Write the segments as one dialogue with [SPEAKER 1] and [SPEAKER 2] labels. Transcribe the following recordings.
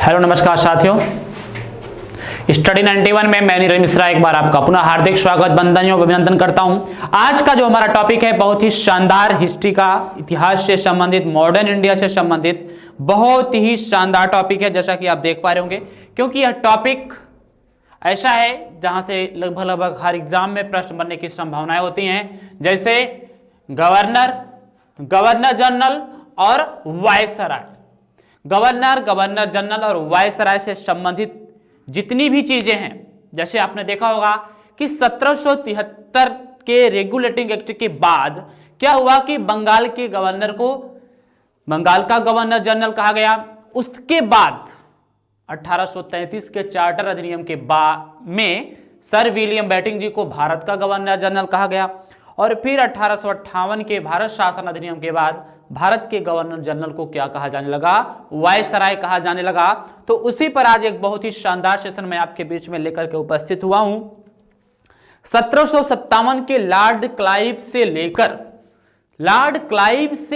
[SPEAKER 1] Hello नमस्कार साथियों, study 91 में मैं नीरज मिश्रा एक बार आपका पुनः हार्दिक स्वागत बंदनियों अभिनंदन करता हूं। आज का जो हमारा टॉपिक है बहुत ही शानदार, हिस्ट्री का, इतिहास से संबंधित, मॉडर्न इंडिया से संबंधित बहुत ही शानदार टॉपिक है, जैसा कि आप देख पा रहे होंगे। क्योंकि यह टॉपिक ऐसा है जहां से लगभग हर एग्जाम में प्रश्न बनने की संभावनाएं होती हैं, जैसे गवर्नर जनरल और वायसराय। गवर्नर जनरल और वायसराय से संबंधित जितनी भी चीजें हैं, जैसे आपने देखा होगा कि 1773 के रेगुलेटिंग एक्ट के बाद क्या हुआ कि बंगाल के गवर्नर को बंगाल का गवर्नर जनरल कहा गया। उसके बाद 1833 के चार्टर अधिनियम के बाद में सर विलियम बेंटिंक जी को भारत का गवर्नर जनरल कहा गया, और फिर 1858 के भारत शासन अधिनियम के बाद भारत के गवर्नर जनरल को क्या कहा जाने लगा? वायसराय कहा जाने लगा। तो उसी पर आज एक बहुत ही शानदार सेशन मैं आपके बीच में लेकर के उपस्थित हुआ हूं। 1757 के लॉर्ड क्लाइव से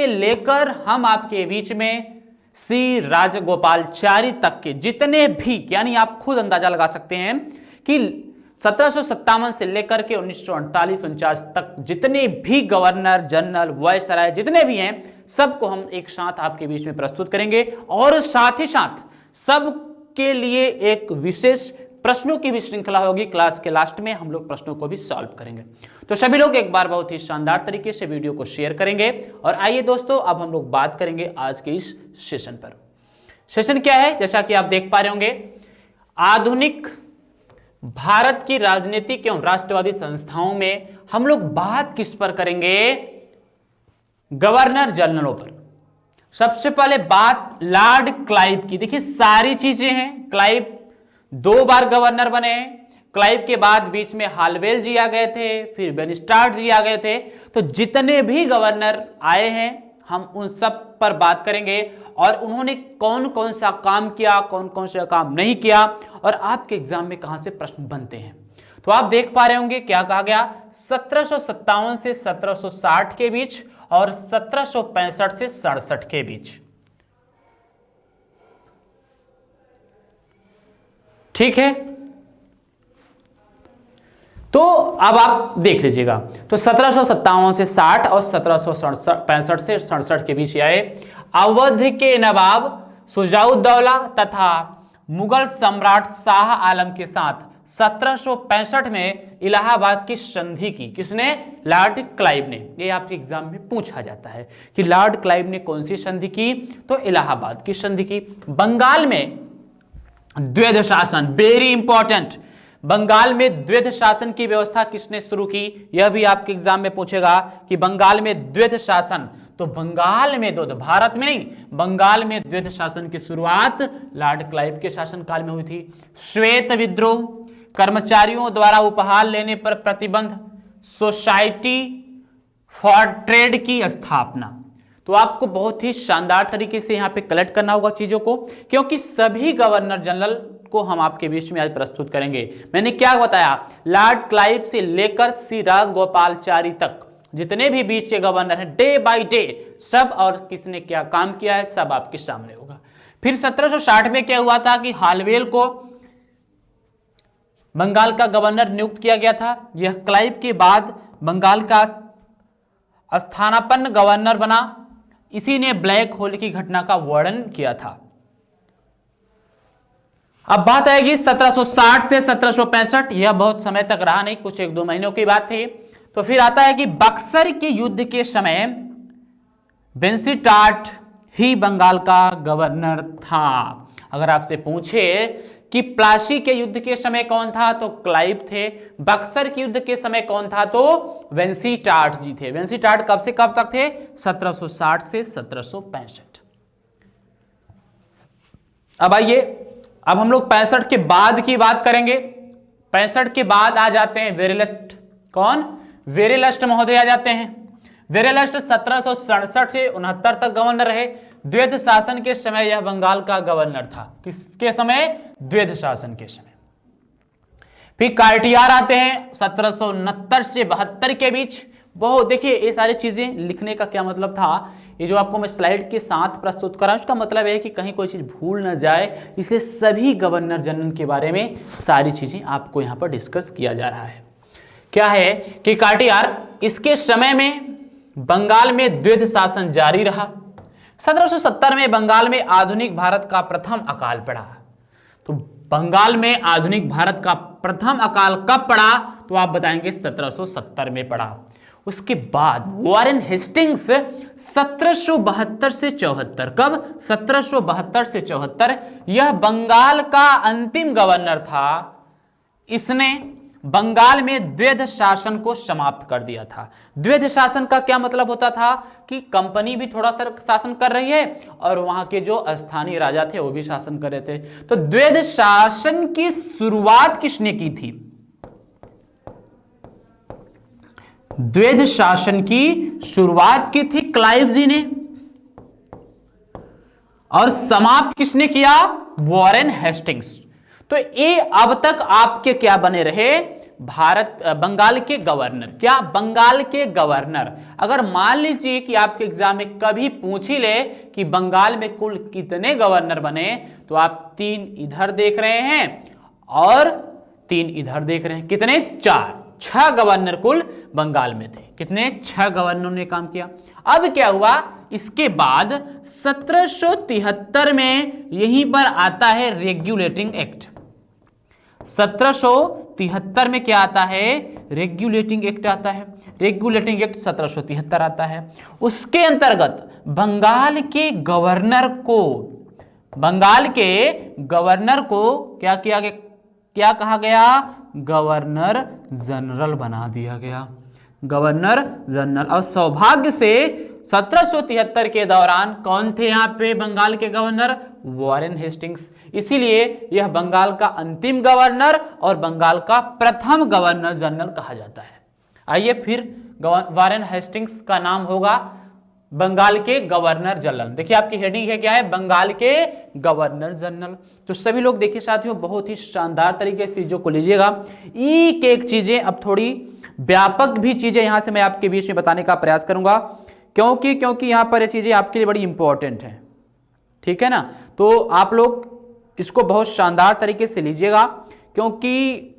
[SPEAKER 1] लेकर हम आपके बीच में सी राजगोपालचारी तक के जितने भी, यानी आप खुद अंदाजा लगा सकते हैं कि 1757 से लेकर के 1948-49 तक जितने भी गवर्नर जनरल, वायसराय जितने भी हैं, सबको हम एक साथ आपके बीच में प्रस्तुत करेंगे, और साथ ही साथ सब के लिए एक विशेष प्रश्नों की भी श्रृंखला होगी। क्लास के लास्ट में हम लोग प्रश्नों को भी सॉल्व करेंगे। तो सभी लोग एक बार बहुत ही शानदार तरीके से वीडियो को शेयर करेंगे। और आइए दोस्तों, अब हम लोग बात करेंगे आज के इस सेशन पर। सेशन क्या है, जैसा कि आप देख पा रहे होंगे, आधुनिक भारत की राजनीतिक एवं राष्ट्रवादी संस्थाओं में हम लोग बात किस पर करेंगे? गवर्नर जनरलों पर। सबसे पहले बात लॉर्ड क्लाइव की। देखिए सारी चीजें हैं, क्लाइव 2 बार गवर्नर बने हैं। क्लाइव के बाद बीच में हालवेल जी आ गए थे, फिर बेनिस्टार्ड जी आ गए थे। तो जितने भी गवर्नर आए हैं हम उन सब पर बात करेंगे, और उन्होंने कौन कौन सा काम किया, कौन कौन सा काम नहीं किया, और आपके एग्जाम में कहां से प्रश्न बनते हैं। तो आप देख पा रहे होंगे क्या कहा गया, 1757 से 1760 के बीच और 1765 से 67 के बीच। ठीक है, तो अब आप देख लीजिएगा। तो 1757 से 60 और 1765 से 67 के बीच आए। अवध के नवाब शुजाउद्दौला तथा मुगल सम्राट शाह आलम के साथ 1765 में इलाहाबाद की संधि की। किसने? लॉर्ड क्लाइव ने। ये आपके एग्जाम में पूछा जाता है कि लॉर्ड क्लाइव ने कौन सी संधि की? तो इलाहाबाद की संधि की। बंगाल में द्वैध शासन, वेरी इंपॉर्टेंट, बंगाल में द्वैध शासन की व्यवस्था किसने शुरू की? यह भी आपके एग्जाम में पूछेगा कि बंगाल में द्वैध शासन। तो बंगाल में दो, भारत में नहीं, बंगाल में द्वैध शासन की शुरुआत लॉर्ड क्लाइव के शासनकाल में हुई थी। श्वेत विद्रोह, कर्मचारियों द्वारा उपहार लेने पर प्रतिबंध, सोसाइटी फॉर ट्रेड की स्थापना। तो आपको बहुत ही शानदार तरीके से यहां पे कलेक्ट करना होगा चीजों को, क्योंकि सभी गवर्नर जनरल को हम आपके बीच में आज प्रस्तुत करेंगे। मैंने क्या बताया, लॉर्ड क्लाइव से लेकर सी राजगोपालचारी तक जितने भी बीच के गवर्नर हैं, डे बाय डे सब, और किसने क्या काम किया है, सब आपके सामने होगा। फिर 1760 में क्या हुआ था कि हालवेल को बंगाल का गवर्नर नियुक्त किया गया था। यह क्लाइव के बाद बंगाल का स्थानापन्न गवर्नर बना। इसी ने ब्लैक होल की घटना का वर्णन किया था। अब बात आएगी 1760 से 1765। यह बहुत समय तक रहा नहीं, कुछ 1-2 महीनों की बात थी। तो फिर आता है कि बक्सर के युद्ध के समय बेंसीटाट ही बंगाल का गवर्नर था। अगर आपसे पूछे कि प्लासी के युद्ध के समय कौन था, तो क्लाइव थे। बक्सर के युद्ध के समय कौन था, तो वेंसीटाट जी थे। वेंसीटाट कब से कब तक थे? 1760 से 1765। अब आइए, अब हम लोग 65 के बाद की बात करेंगे। 65 के बाद आ जाते हैं वेरेलस्ट। कौन? वेरेलस्ट महोदय आ जाते हैं। वेरेलस्ट 1767 से 69 तक गवर्नर रहे। द्वैध शासन के समय यह बंगाल का गवर्नर था। किसके समय? द्वैध शासन के समय। फिर कार्टियार आते हैं 1769 से 72 के बीच। बहुत देखिए, ये सारी चीजें लिखने का क्या मतलब था ये जो आपको मैं स्लाइड के साथ प्रस्तुत कर रहा हूं, उसका मतलब है कि कहीं कोई चीज भूल ना जाए, इसलिए सभी गवर्नर जनरल के बारे में सारी चीजें आपको यहाँ पर डिस्कस किया जा रहा है। क्या है कि कार्टियार, इसके समय में बंगाल में द्वैध शासन जारी रहा। 1770 में बंगाल में आधुनिक भारत का प्रथम अकाल पड़ा। तो बंगाल में आधुनिक भारत का प्रथम अकाल कब पड़ा, तो आप बताएंगे 1770 में पड़ा। उसके बाद वॉरेन हेस्टिंग्स 1772 से 74, कब 1772 से 74, यह बंगाल का अंतिम गवर्नर था। इसने बंगाल में द्वैध शासन को समाप्त कर दिया था। द्वैध शासन का क्या मतलब होता था कि कंपनी भी थोड़ा सा शासन कर रही है और वहां के जो स्थानीय राजा थे वो भी शासन कर रहे थे। तो द्वैध शासन की शुरुआत किसने की थी? द्वैध शासन की शुरुआत की थी क्लाइव जी ने, और समाप्त किसने किया? Warren Hastings. तो ये अब तक आपके क्या बने रहे? बंगाल के गवर्नर। क्या? बंगाल के गवर्नर। अगर मान लीजिए कि आपके एग्जाम में कभी पूछ ही ले कि बंगाल में कुल कितने गवर्नर बने, तो आप 3 इधर देख रहे हैं और 3 इधर देख रहे हैं। कितने? 4। 6 गवर्नर कुल बंगाल में थे। कितने? 6 गवर्नरों ने काम किया। अब क्या हुआ? इसके बाद 1773 में यहीं पर आता है रेगुलेटिंग एक्ट। 1773 में क्या आता है? रेगुलेटिंग एक्ट आता है। रेगुलेटिंग एक्ट 1773 आता है। उसके अंतर्गत बंगाल के गवर्नर को क्या किया गया? क्या कहा गया? गवर्नर जनरल बना दिया गया। Governor general. और सौभाग्य से 1773 के दौरान कौन थे यहाँ पे बंगाल के गवर्नर? Warren Hastings. इसीलिए यह बंगाल का अंतिम गवर्नर और बंगाल का प्रथम गवर्नर जनरल कहा जाता है। आइए फिर वॉरेन हेस्टिंग्स का नाम होगा बंगाल के गवर्नर जनरल। देखिए आपकी हेडिंग है क्या है? बंगाल के गवर्नर जनरल। तो सभी लोग देखिए साथियों, बहुत ही शानदार तरीके से चीजों को लीजिएगा। एक एक चीजें, अब थोड़ी व्यापक भी चीजें यहां से मैं आपके बीच में बताने का प्रयास करूंगा, क्योंकि यहां पर ये चीजें आपके लिए बड़ी इंपॉर्टेंट हैं। ठीक है ना? तो आप लोग इसको बहुत शानदार तरीके से लीजिएगा, क्योंकि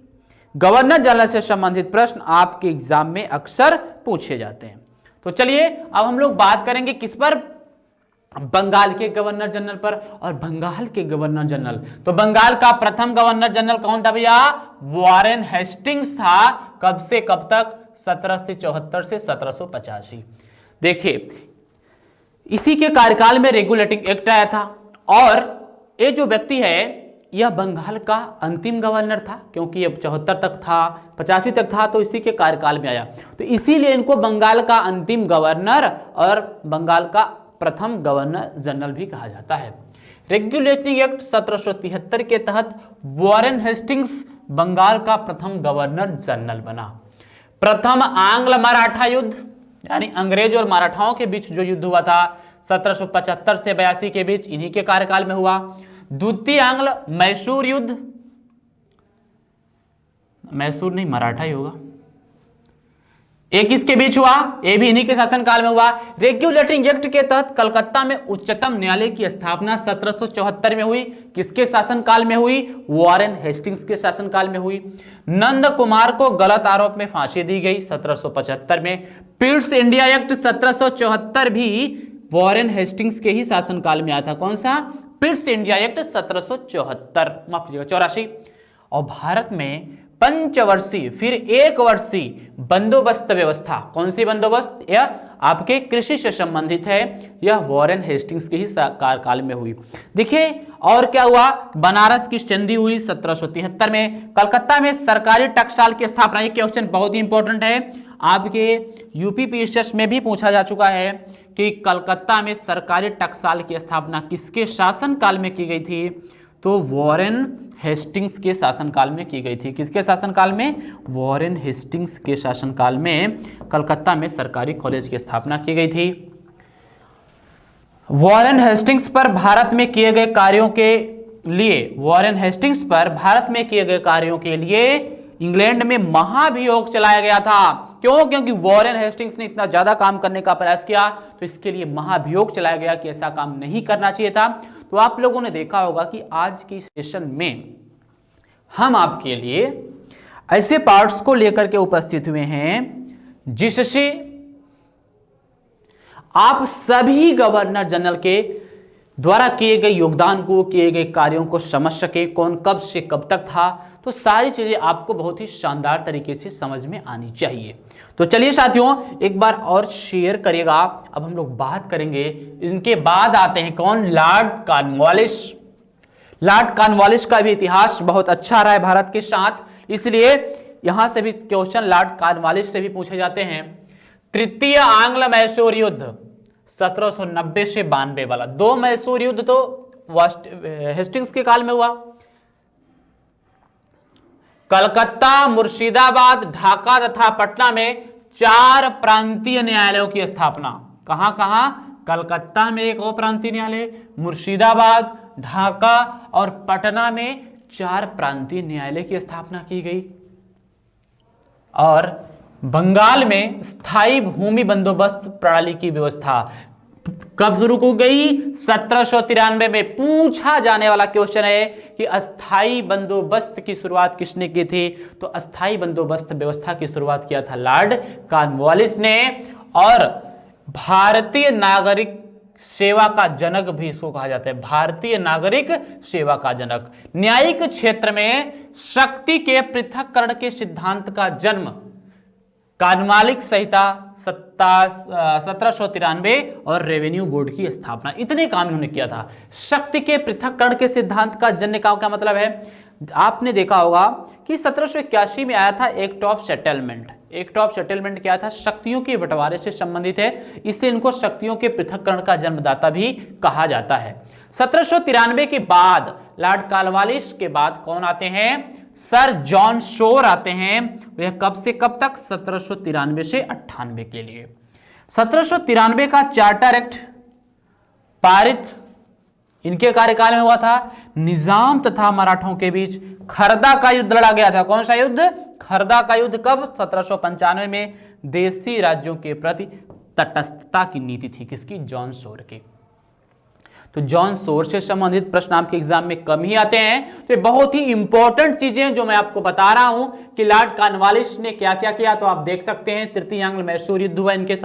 [SPEAKER 1] गवर्नर जनरल से संबंधित प्रश्न आपके एग्जाम में अक्सर पूछे जाते हैं। तो चलिए अब हम लोग बात करेंगे किस पर? बंगाल के गवर्नर जनरल पर। और बंगाल के गवर्नर जनरल, तो बंगाल का प्रथम गवर्नर जनरल कौन था भैया? वॉरेन हेस्टिंग्स था। कब से कब तक? 1774 से 1785। देखिए इसी के कार्यकाल में रेगुलेटिंग एक्ट आया था, और ये जो व्यक्ति है यह बंगाल का अंतिम गवर्नर था, क्योंकि अब 74 तक था, 85 तक था, तो इसी के कार्यकाल में आया। तो इसीलिए इनको बंगाल का अंतिम गवर्नर और बंगाल का प्रथम गवर्नर जनरल भी कहा जाता है। रेगुलेटिंग एक्ट 1773 के तहत वॉरेन हेस्टिंग्स बंगाल का प्रथम गवर्नर जनरल बना। प्रथम आंग्ल मराठा युद्ध, यानी अंग्रेज और मराठाओं के बीच जो युद्ध हुआ था 1775 से 82 के बीच, इन्हीं के कार्यकाल में हुआ। द्वितीय आंग्ल मैसूर युद्ध, मैसूर नहीं मराठा ही होगा, एक किसके बीच हुआ? ये भी इन्हीं के शासनकाल में हुआ। रेगुलेटिंग एक्ट के तहत कलकत्ता में उच्चतम न्यायालय की स्थापना 1774 में हुई। किसके शासनकाल में हुई? वॉरेन हेस्टिंग्स के शासनकाल में हुई। नंद कुमार को गलत आरोप में फांसी दी गई 1775 में। पिट्स इंडिया एक्ट 1774 भी वॉरेन हेस्टिंग्स के ही शासनकाल में आया था। कौन सा? पिट्स इंडिया एक्ट 1774, माफ कीजिएगा 84। और भारत में पंचवर्षीय फिर 1 वर्षीय बंदोबस्त व्यवस्था, कौन सी बंदोबस्त? यह आपके कृषि से संबंधित है, यह वॉरेन हेस्टिंग्स के ही कार्यकाल में हुई। देखिए और क्या हुआ? बनारस की संधि हुई 1773 में। कलकत्ता में सरकारी टकसाल की स्थापना, ये क्वेश्चन बहुत ही इंपॉर्टेंट है, आपके यूपी पीएसएस में भी पूछा जा चुका है कि कलकत्ता में सरकारी टकसाल की स्थापना किसके शासनकाल में की गई थी? तो वॉरेन हेस्टिंग्स के शासनकाल में की गई थी। किसके शासनकाल में? वॉरेन हेस्टिंग्स के शासनकाल में कलकत्ता में सरकारी कॉलेज की स्थापना की गई थी। वॉरेन हेस्टिंग्स पर भारत में किए गए कार्यों के लिए, वॉरेन हेस्टिंग्स पर भारत में किए गए कार्यों के लिए इंग्लैंड में महाभियोग चलाया गया था। क्यों? क्योंकि वॉरेन हेस्टिंग्स ने इतना ज्यादा काम करने का प्रयास किया, तो इसके लिए महाभियोग चलाया गया कि ऐसा काम नहीं करना चाहिए था। तो आप लोगों ने देखा होगा कि आज की सेशन में हम आपके लिए ऐसे पार्ट्स को लेकर के उपस्थित हुए हैं जिससे आप सभी गवर्नर जनरल के द्वारा किए गए योगदान को, किए गए कार्यों को समझ सके, कौन कब से कब तक था। तो सारी चीजें आपको बहुत ही शानदार तरीके से समझ में आनी चाहिए। तो चलिए साथियों, एक बार और शेयर करिएगा। अब हम लोग बात करेंगे, इनके बाद आते हैं कौन? Lord Cornwallis. लॉर्ड कॉर्नवालिस का भी इतिहास बहुत अच्छा रहा है भारत के साथ, इसलिए यहां से भी क्वेश्चन लॉर्ड कॉर्नवालिस से भी पूछे जाते हैं। तृतीय आंग्ल मैसूर युद्ध 1790 से 92 वाला, 2 मैसूर युद्ध तो हेस्टिंग्स के काल में हुआ। कलकत्ता, मुर्शिदाबाद, ढाका तथा पटना में 4 प्रांतीय न्यायालयों की स्थापना। कहां कहां? कलकत्ता में एक और प्रांतीय न्यायालय, मुर्शिदाबाद, ढाका और पटना में 4 प्रांतीय न्यायालय की स्थापना की गई। और बंगाल में स्थायी भूमि बंदोबस्त प्रणाली की व्यवस्था कब शुरू की गई? 1793 में। पूछा जाने वाला क्वेश्चन है कि अस्थाई बंदोबस्त की शुरुआत किसने की थी? तो अस्थाई बंदोबस्त व्यवस्था की शुरुआत किया था लॉर्ड कॉर्नवालिस ने। और भारतीय नागरिक सेवा का जनक भी इसको कहा जाता है, भारतीय नागरिक सेवा का जनक। न्यायिक क्षेत्र में शक्ति के पृथक्करण के सिद्धांत का जन्म कॉर्नवालिस संहिता 1793 और रेवेन्यू बोर्ड की स्थापना, इतने काम इन्होंने किया था। शक्ति के पृथक्करण के सिद्धांत का जन्म का क्या मतलब है? आपने देखा होगा कि 1781 में आया था act of settlement. Act of settlement क्या था? शक्तियों के बंटवारे से संबंधित है, इसलिए इनको शक्तियों के पृथक्करण का जन्मदाता भी कहा जाता है। 1793 के बाद लॉर्ड कॉर्नवालिस के बाद कौन आते हैं? सर जॉन शोर आते हैं। वह कब से कब तक? 1793 से 98 के लिए। 1793 का चार्टर एक्ट पारित इनके कार्यकाल में हुआ था। निजाम तथा मराठों के बीच खरदा का युद्ध लड़ा गया था। कौन सा युद्ध? खरदा का युद्ध। कब? 1795 में। देशी राज्यों के प्रति तटस्थता की नीति थी किसकी? जॉन शोर की। तो जॉन शोर से संबंधित प्रश्न आपके एग्जाम में कम ही आते हैं। तो ये बहुत ही इंपॉर्टेंट चीजें जो मैं आपको बता रहा हूं कि लॉर्ड कॉर्नवालिस ने क्या क्या किया, तो आप देख सकते हैं। तृतीय आंग्ल मैसूर युद्ध हुआ इनके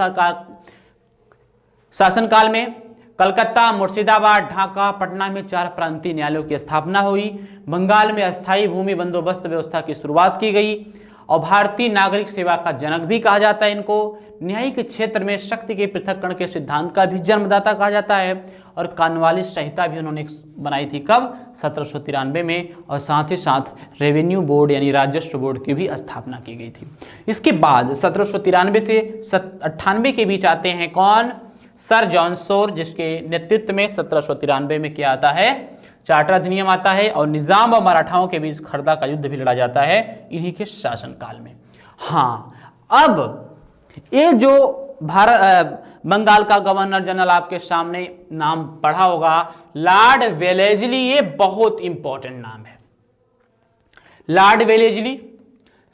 [SPEAKER 1] शासनकाल में। कलकत्ता, मुर्शिदाबाद, ढाका, पटना में 4 प्रांतीय न्यायालयों की स्थापना हुई। बंगाल में अस्थायी भूमि बंदोबस्त व्यवस्था की शुरुआत की गई। और भारतीय नागरिक सेवा का जनक भी कहा जाता है इनको। न्यायिक क्षेत्र में शक्ति के पृथक्करण के सिद्धांत का भी जन्मदाता कहा जाता है। और कॉर्नवालिस संहिता भी उन्होंने बनाई थी। कब? 1793 में। और साथ ही साथ रेवेन्यू बोर्ड यानी राजस्व बोर्ड की भी स्थापना की गई थी। इसके बाद 1793 से 98 के बीच आते हैं कौन? सर जॉन शोर, जिसके नेतृत्व में 1793 में क्या आता है? चार्टर अधिनियम आता है। और निजाम और मराठाओं के बीच खरदा का युद्ध भी लड़ा जाता है इन्हीं के शासनकाल में। हाँ, अब ये जो बंगाल का गवर्नर जनरल आपके सामने नाम पढ़ा होगा, लॉर्ड वेलेस्ली, ये बहुत इंपॉर्टेंट नाम है। लॉर्ड वेलेस्ली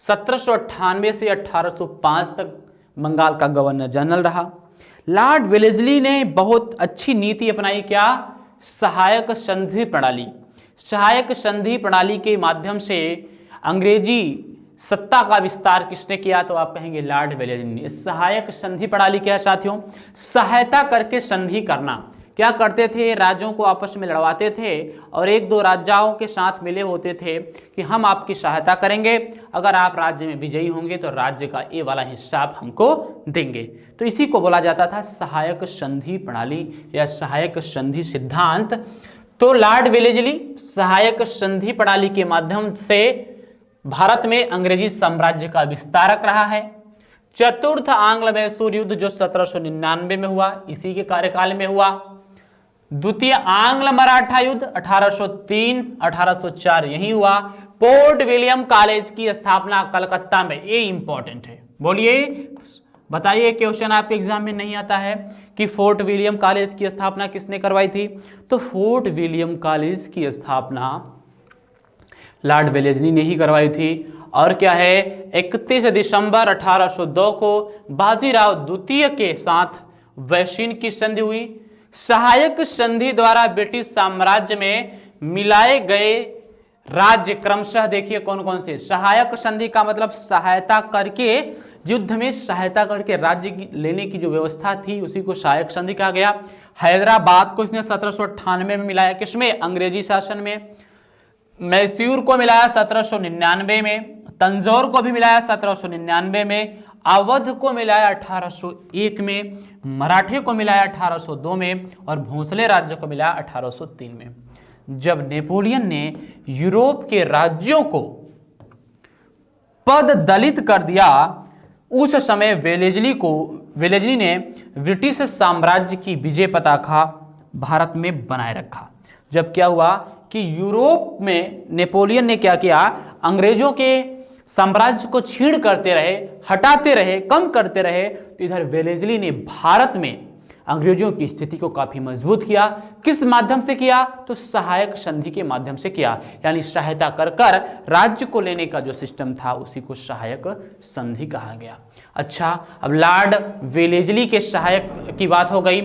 [SPEAKER 1] 1798 से 1805 तक बंगाल का गवर्नर जनरल रहा। लॉर्ड वेलेस्ली ने बहुत अच्छी नीति अपनाई। क्या? सहायक संधि प्रणाली। सहायक संधि प्रणाली के माध्यम से अंग्रेजी सत्ता का विस्तार किसने किया? तो आप कहेंगे लॉर्ड वेलेस्ली ने। सहायक संधि प्रणाली क्या है साथियों? सहायता करके संधि करना। क्या करते थे? राज्यों को आपस में लड़वाते थे और 1-2 राजाओं के साथ मिले होते थे कि हम आपकी सहायता करेंगे, अगर आप राज्य में विजयी होंगे तो राज्य का ये वाला हिस्सा आप हमको देंगे। तो इसी को बोला जाता था सहायक संधि प्रणाली या सहायक संधि सिद्धांत। तो लॉर्ड वेलेस्ली सहायक संधि प्रणाली के माध्यम से भारत में अंग्रेजी साम्राज्य का विस्तारक रहा है। चतुर्थ आंग्ल मैसूर युद्ध जो 1799 में हुआ, इसी के कार्यकाल में हुआ। द्वितीय आंग्ल मराठा युद्ध 1803-1804 यही हुआ। पोर्ट विलियम कॉलेज की स्थापना कलकत्ता में, ये इंपॉर्टेंट है। बोलिए, बताइए, क्वेश्चन आपके एग्जाम में नहीं आता है कि फोर्ट विलियम कॉलेज की स्थापना किसने करवाई थी? तो फोर्ट विलियम कॉलेज की स्थापना लॉर्ड वेलेस्ली ने ही करवाई थी। और क्या है 31 दिसंबर 1802 को बाजीराव द्वितीय के साथ वैशिन की संधि हुई। सहायक संधि द्वारा ब्रिटिश साम्राज्य में मिलाए गए राज्य क्रमशः, देखिए कौन कौन से, सहायक संधि का मतलब सहायता करके, युद्ध में सहायता करके राज्य लेने की जो व्यवस्था थी उसी को सहायक संधि कहा गया। हैदराबाद को इसने 1798 में मिलाया, किसमें, अंग्रेजी शासन में। मैसूर को मिलाया 1799 में, तंजौर को भी मिलाया 1799 में, अवध को मिलाया 1801 में, मराठे को मिलाया 1802 में और भोंसले राज्य को मिलाया 1803 में। जब नेपोलियन ने यूरोप के राज्यों को पद दलित कर दिया, उस समय वेलेजली ने ब्रिटिश साम्राज्य की विजय पताका भारत में बनाए रखा। जब क्या हुआ कि यूरोप में नेपोलियन ने क्या किया, अंग्रेजों के साम्राज्य को छीड़ करते रहे, हटाते रहे, कम करते रहे, तो इधर वेलेजली ने भारत में अंग्रेजों की स्थिति को काफी मजबूत किया। किस माध्यम से किया, तो सहायक संधि के माध्यम से किया, यानी सहायता कर कर राज्य को लेने का जो सिस्टम था उसी को सहायक संधि कहा गया। अच्छा, अब लॉर्ड वेलेजली के सहायक की बात हो गई।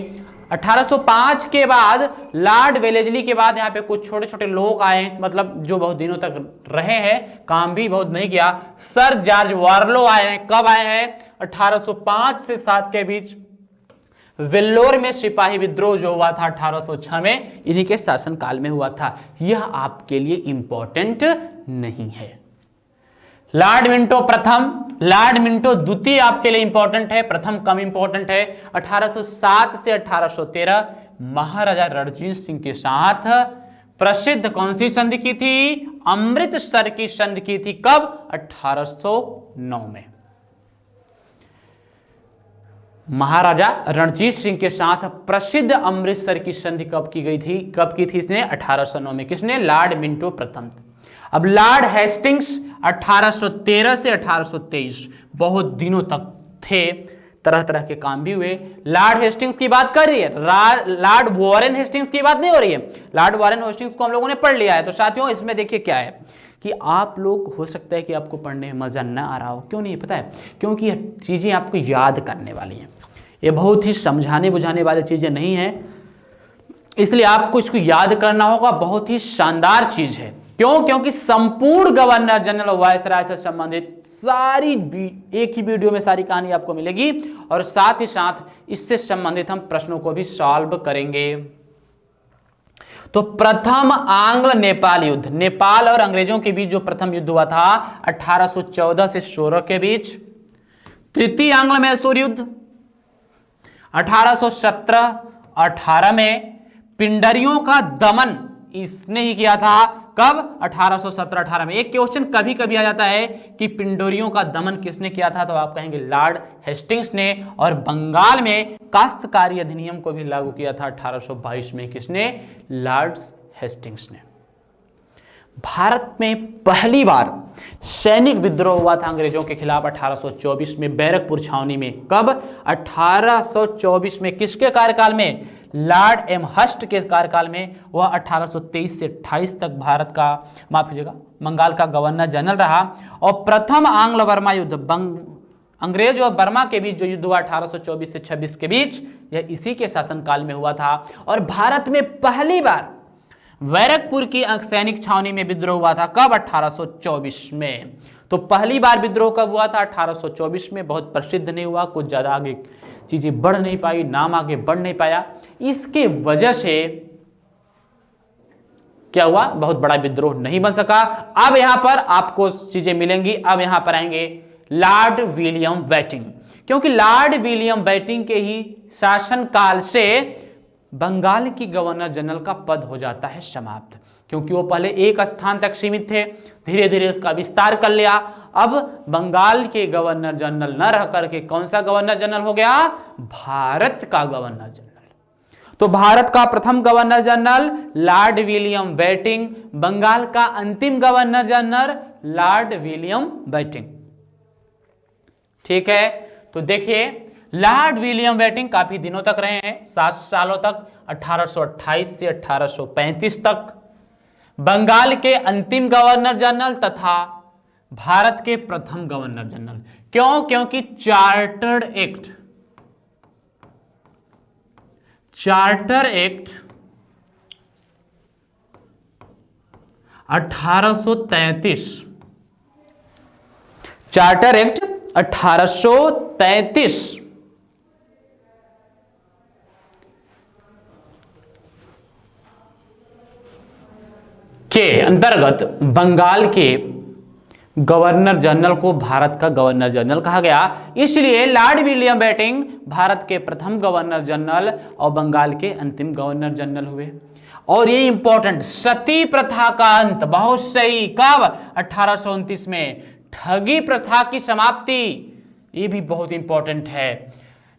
[SPEAKER 1] 1805 के बाद लॉर्ड वेलेजली के बाद यहाँ पे कुछ छोटे छोटे लोग आए, मतलब जो बहुत दिनों तक रहे हैं, काम भी बहुत नहीं किया। सर जॉर्ज वार्लो आए हैं। कब आए हैं, 1805 से 7 के बीच। वेल्लोर में सिपाही विद्रोह जो हुआ था 1806 में, इन्हीं के शासनकाल में हुआ था। यह आपके लिए इंपॉर्टेंट नहीं है। लॉर्ड मिंटो प्रथम, लॉर्ड मिंटो द्वितीय आपके लिए इंपॉर्टेंट है, प्रथम कम इंपॉर्टेंट है। 1807 से 1813 महाराजा रणजीत सिंह के साथ प्रसिद्ध कौन सी संधि की थी, अमृतसर की संधि की थी। कब, 1809 में। महाराजा रणजीत सिंह के साथ प्रसिद्ध अमृतसर की संधि कब की गई थी, कब की थी इसने, 1809 में। किसने, लॉर्ड मिंटो प्रथम। अब लॉर्ड हेस्टिंग्स 1813 से 1823 बहुत दिनों तक थे, तरह तरह के काम भी हुए। लॉर्ड हेस्टिंग्स की बात कर रही है, लॉर्ड वॉरेन हेस्टिंग्स की बात नहीं हो रही है। लॉर्ड वॉरेन हेस्टिंग्स को हम लोगों ने पढ़ लिया है। तो साथियों इसमें देखिए क्या है कि आप लोग, हो सकता है कि आपको पढ़ने में मजा ना आ रहा हो, क्यों नहीं पता है, क्योंकि ये चीजें आपको याद करने वाली हैं। ये बहुत ही समझाने बुझाने वाली चीजें नहीं है, इसलिए आपको इसको याद करना होगा। बहुत ही शानदार चीज है। क्यों, क्योंकि संपूर्ण गवर्नर जनरल वायसराय से संबंधित सारी एक ही वीडियो में सारी कहानी आपको मिलेगी और साथ ही साथ इससे संबंधित हम प्रश्नों को भी सॉल्व करेंगे। तो प्रथम आंग्ल नेपाल युद्ध, नेपाल और अंग्रेजों के बीच जो प्रथम युद्ध हुआ था 1814 से 16 के बीच। तृतीय आंग्ल मैसूर युद्ध 1817-18 में। पिंडरियों का दमन इसने ही किया था। कब, 1817-18 में। एक क्वेश्चन कभी कभी आ जाता है कि पिंडोरियों का दमन किसने किया था, तो आप कहेंगे लॉर्ड हेस्टिंग्स ने। और बंगाल में काश्तकारी अधिनियम को भी लागू किया था 1822 में। किसने, लॉर्ड हेस्टिंग्स ने। भारत में पहली बार सैनिक विद्रोह हुआ था अंग्रेजों के खिलाफ 1824 में बैरकपुर छावनी में। कब, 1824 में। किसके कार्यकाल में, लॉर्ड एम हस्ट के कार्यकाल में। वह 1823 से 28 तक भारत का, माफ कीजिएगा, बंगाल का गवर्नर जनरल रहा। और प्रथम आंग्ल बर्मा युद्ध, अंग्रेज और बर्मा के बीच जो युद्ध हुआ 1824 से 26 के बीच, यह इसी के शासनकाल में हुआ था। और भारत में पहली बार बैरकपुर की सैनिक छावनी में विद्रोह हुआ था। कब, 1824 में। तो पहली बार विद्रोह कब हुआ था, 1824 में। बहुत प्रसिद्ध नहीं हुआ, कुछ ज्यादा आगे चीजें बढ़ नहीं पाई, नाम आगे बढ़ नहीं पाया। इसके वजह से क्या हुआ, बहुत बड़ा विद्रोह नहीं बन सका। अब यहां पर आपको चीजें मिलेंगी। अब यहां पर आएंगे लॉर्ड विलियम बेटिंग, क्योंकि लॉर्ड विलियम बेटिंग के ही शासनकाल से बंगाल की गवर्नर जनरल का पद हो जाता है समाप्त, क्योंकि वो पहले एक स्थान तक सीमित थे, धीरे धीरे उसका विस्तार कर लिया। अब बंगाल के गवर्नर जनरल न रह करके कौन सा गवर्नर जनरल हो गया, भारत का गवर्नर जनरल। तो भारत का प्रथम governor general Lord William Bentinck, Bengal का अंतिम governor general Lord William Bentinck. ठीक है, तो देखिए लॉर्ड विलियम बेटिंग काफी दिनों तक रहे हैं, 7 सालों तक, 1828 से 1835 तक। बंगाल के अंतिम गवर्नर जनरल तथा भारत के प्रथम गवर्नर जनरल। क्यों? क्योंकि चार्टर एक्ट 1833, चार्टर एक्ट 1833 के अंतर्गत बंगाल के गवर्नर जनरल को भारत का गवर्नर जनरल कहा गया। इसलिए लॉर्ड विलियम बेंटिंक भारत के प्रथम गवर्नर जनरल और बंगाल के अंतिम गवर्नर जनरल हुए। और ये इंपॉर्टेंट, सती प्रथा का अंत, बहुत सही, कब? 1829 में। ठगी प्रथा की समाप्ति, ये भी बहुत इंपॉर्टेंट है।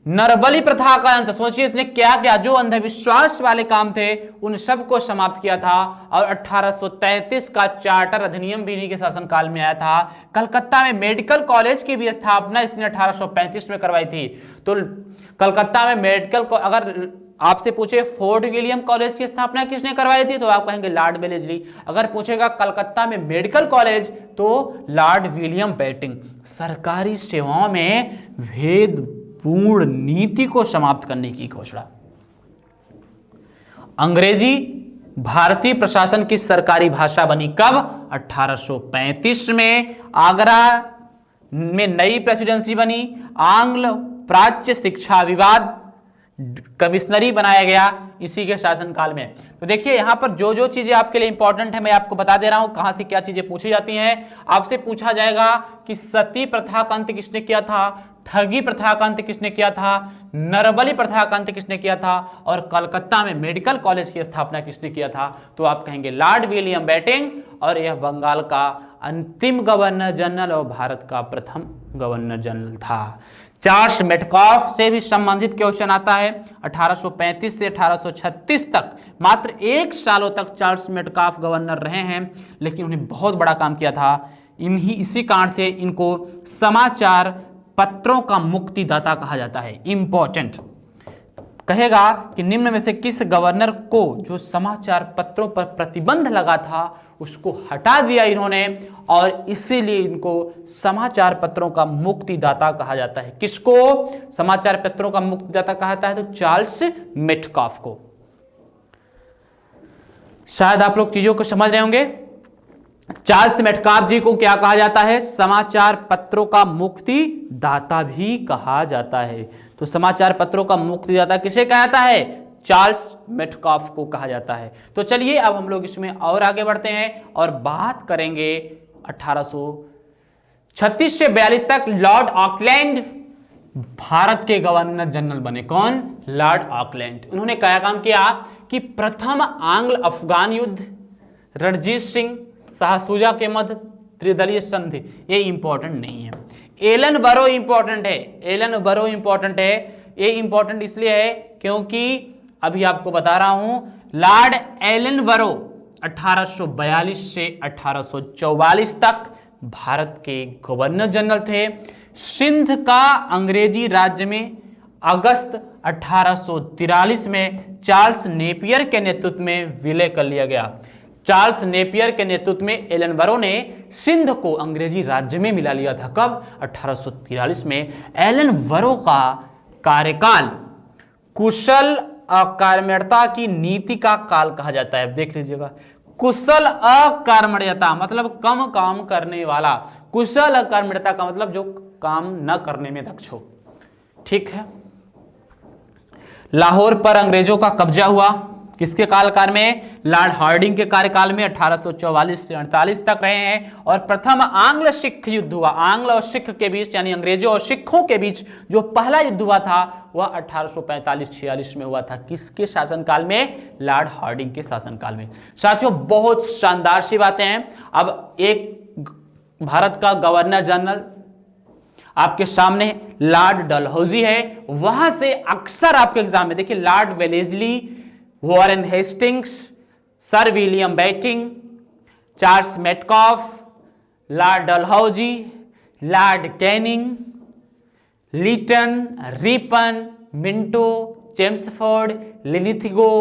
[SPEAKER 1] नरबली प्रथा का अंत, सोचिए इसने क्या किया, जो अंधविश्वास वाले काम थे उन सब को समाप्त किया था। और 1833 का चार्टर अधिनियम भी इन्हीं के शासनकाल में आया था। कलकत्ता में मेडिकल कॉलेज की भी स्थापना इसने 1835 में करवाई थी। तो कलकत्ता में मेडिकल, अगर आपसे पूछे फोर्ट विलियम कॉलेज की स्थापना किसने करवाई थी, तो आप कहेंगे लॉर्ड वेलेस्ली। अगर पूछेगा कलकत्ता में मेडिकल कॉलेज, तो लॉर्ड विलियम बेंटिंक। सरकारी सेवाओं में भेदपूर्ण नीति को समाप्त करने की घोषणा। अंग्रेजी भारतीय प्रशासन की सरकारी भाषा बनी कब? 1835 में। आगरा में नई प्रेसिडेंसी बनी। आंग्ल प्राच्य शिक्षा विवाद कमिश्नरी बनाया गया इसी के शासनकाल में। तो देखिए यहां पर जो जो चीजें आपके लिए इंपॉर्टेंट है मैं आपको बता दे रहा हूं, कहां से क्या चीजें पूछी जाती हैं। आपसे पूछा जाएगा कि सती प्रथा का अंत किसने किया था, ठगी प्रथा का अंत किसने किया था, नरबली प्रथा का अंत किसने किया था, और कलकत्ता में मेडिकल कॉलेज की स्थापना किसने किया था, तो आप कहेंगे लॉर्ड विलियम बेंटिंक। और यह बंगाल का अंतिम गवर्नर जनरल और भारत का प्रथम गवर्नर जनरल था। चार्ल्स मेटकाफ से भी संबंधित क्वेश्चन आता है। 1835 से 1836 तक मात्र 1 सालों तक चार्ल्स मेटकाफ गवर्नर रहे हैं, लेकिन उन्हें बहुत बड़ा काम किया था। इसी कारण से इनको समाचार पत्रों का मुक्तिदाता कहा जाता है। इंपॉर्टेंट कहेगा कि निम्न में से किस गवर्नर को जो समाचार पत्रों पर प्रतिबंध लगा था उसको हटा दिया इन्होंने, और इसीलिए इनको समाचार पत्रों का मुक्तिदाता कहा जाता है। किसको समाचार पत्रों का मुक्तिदाता कहा जाता है? तो चार्ल्स मेटकाफ को। शायद आप लोग चीजों को समझ रहे होंगे। चार्ल्स मेटकाफ जी को क्या कहा जाता है? समाचार पत्रों का मुक्तिदाता भी कहा जाता है। तो समाचार पत्रों का मुक्तिदाता किसे कहा जाता है? चार्ल्स मेटकाफ को कहा जाता है। तो चलिए अब हम लोग इसमें और आगे बढ़ते हैं और बात करेंगे 1836 से 42 तक लॉर्ड ऑकलैंड भारत के गवर्नर जनरल बने। कौन? Lord Auckland. उन्होंने क्या काम किया कि प्रथम आंग्ल अफगान युद्ध, रणजीत सिंह शाहसुजा के मध्य त्रिदलीय संधि, ये इंपॉर्टेंट नहीं है। एलन बरो इंपॉर्टेंट है। एलन बरो इंपॉर्टेंट है। ये इंपॉर्टेंट इसलिए है क्योंकि अभी आपको बता रहा हूं, लॉर्ड एलन बरो 1842 से 1844 तक भारत के गवर्नर जनरल थे। सिंध का अंग्रेजी राज्य में अगस्त 1843 में चार्ल्स नेपियर के नेतृत्व में विलय कर लिया गया। चार्ल्स नेपियर के नेतृत्व में एलन बरो ने सिंध को अंग्रेजी राज्य में मिला लिया था। कब? 1843 में। एलन बरो का कार्यकाल कुशल अकार्यता की नीति का काल कहा जाता है। देख लीजिएगा, कुशल अकार्यता मतलब कम काम करने वाला। कुशल अकार्यता का मतलब जो काम न करने में दक्ष हो। ठीक है। लाहौर पर अंग्रेजों का कब्जा हुआ किसके कालकाल में? लॉर्ड हार्डिंग के कार्यकाल में 1844 से 48 तक रहे हैं। और प्रथम आंग्ल सिख युद्ध हुआ, आंग्ल और सिख के बीच यानी अंग्रेजों और सिखों के बीच जो पहला युद्ध हुआ था वह 1845-46 में हुआ था। किसके शासनकाल में? लॉर्ड हार्डिंग के शासनकाल में। साथियों बहुत शानदार सी बातें हैं। अब एक भारत का गवर्नर जनरल आपके सामने लॉर्ड डलहौजी है, वहां से अक्सर आपके एग्जाम में देखिए Lord Wellesley, Warren Hastings, sir William Bentinck, Charles Metcalfe, Lord Dalhousie, Lord Canning, Lytton, Ripon, Minto, Chelmsford, Linlithgow,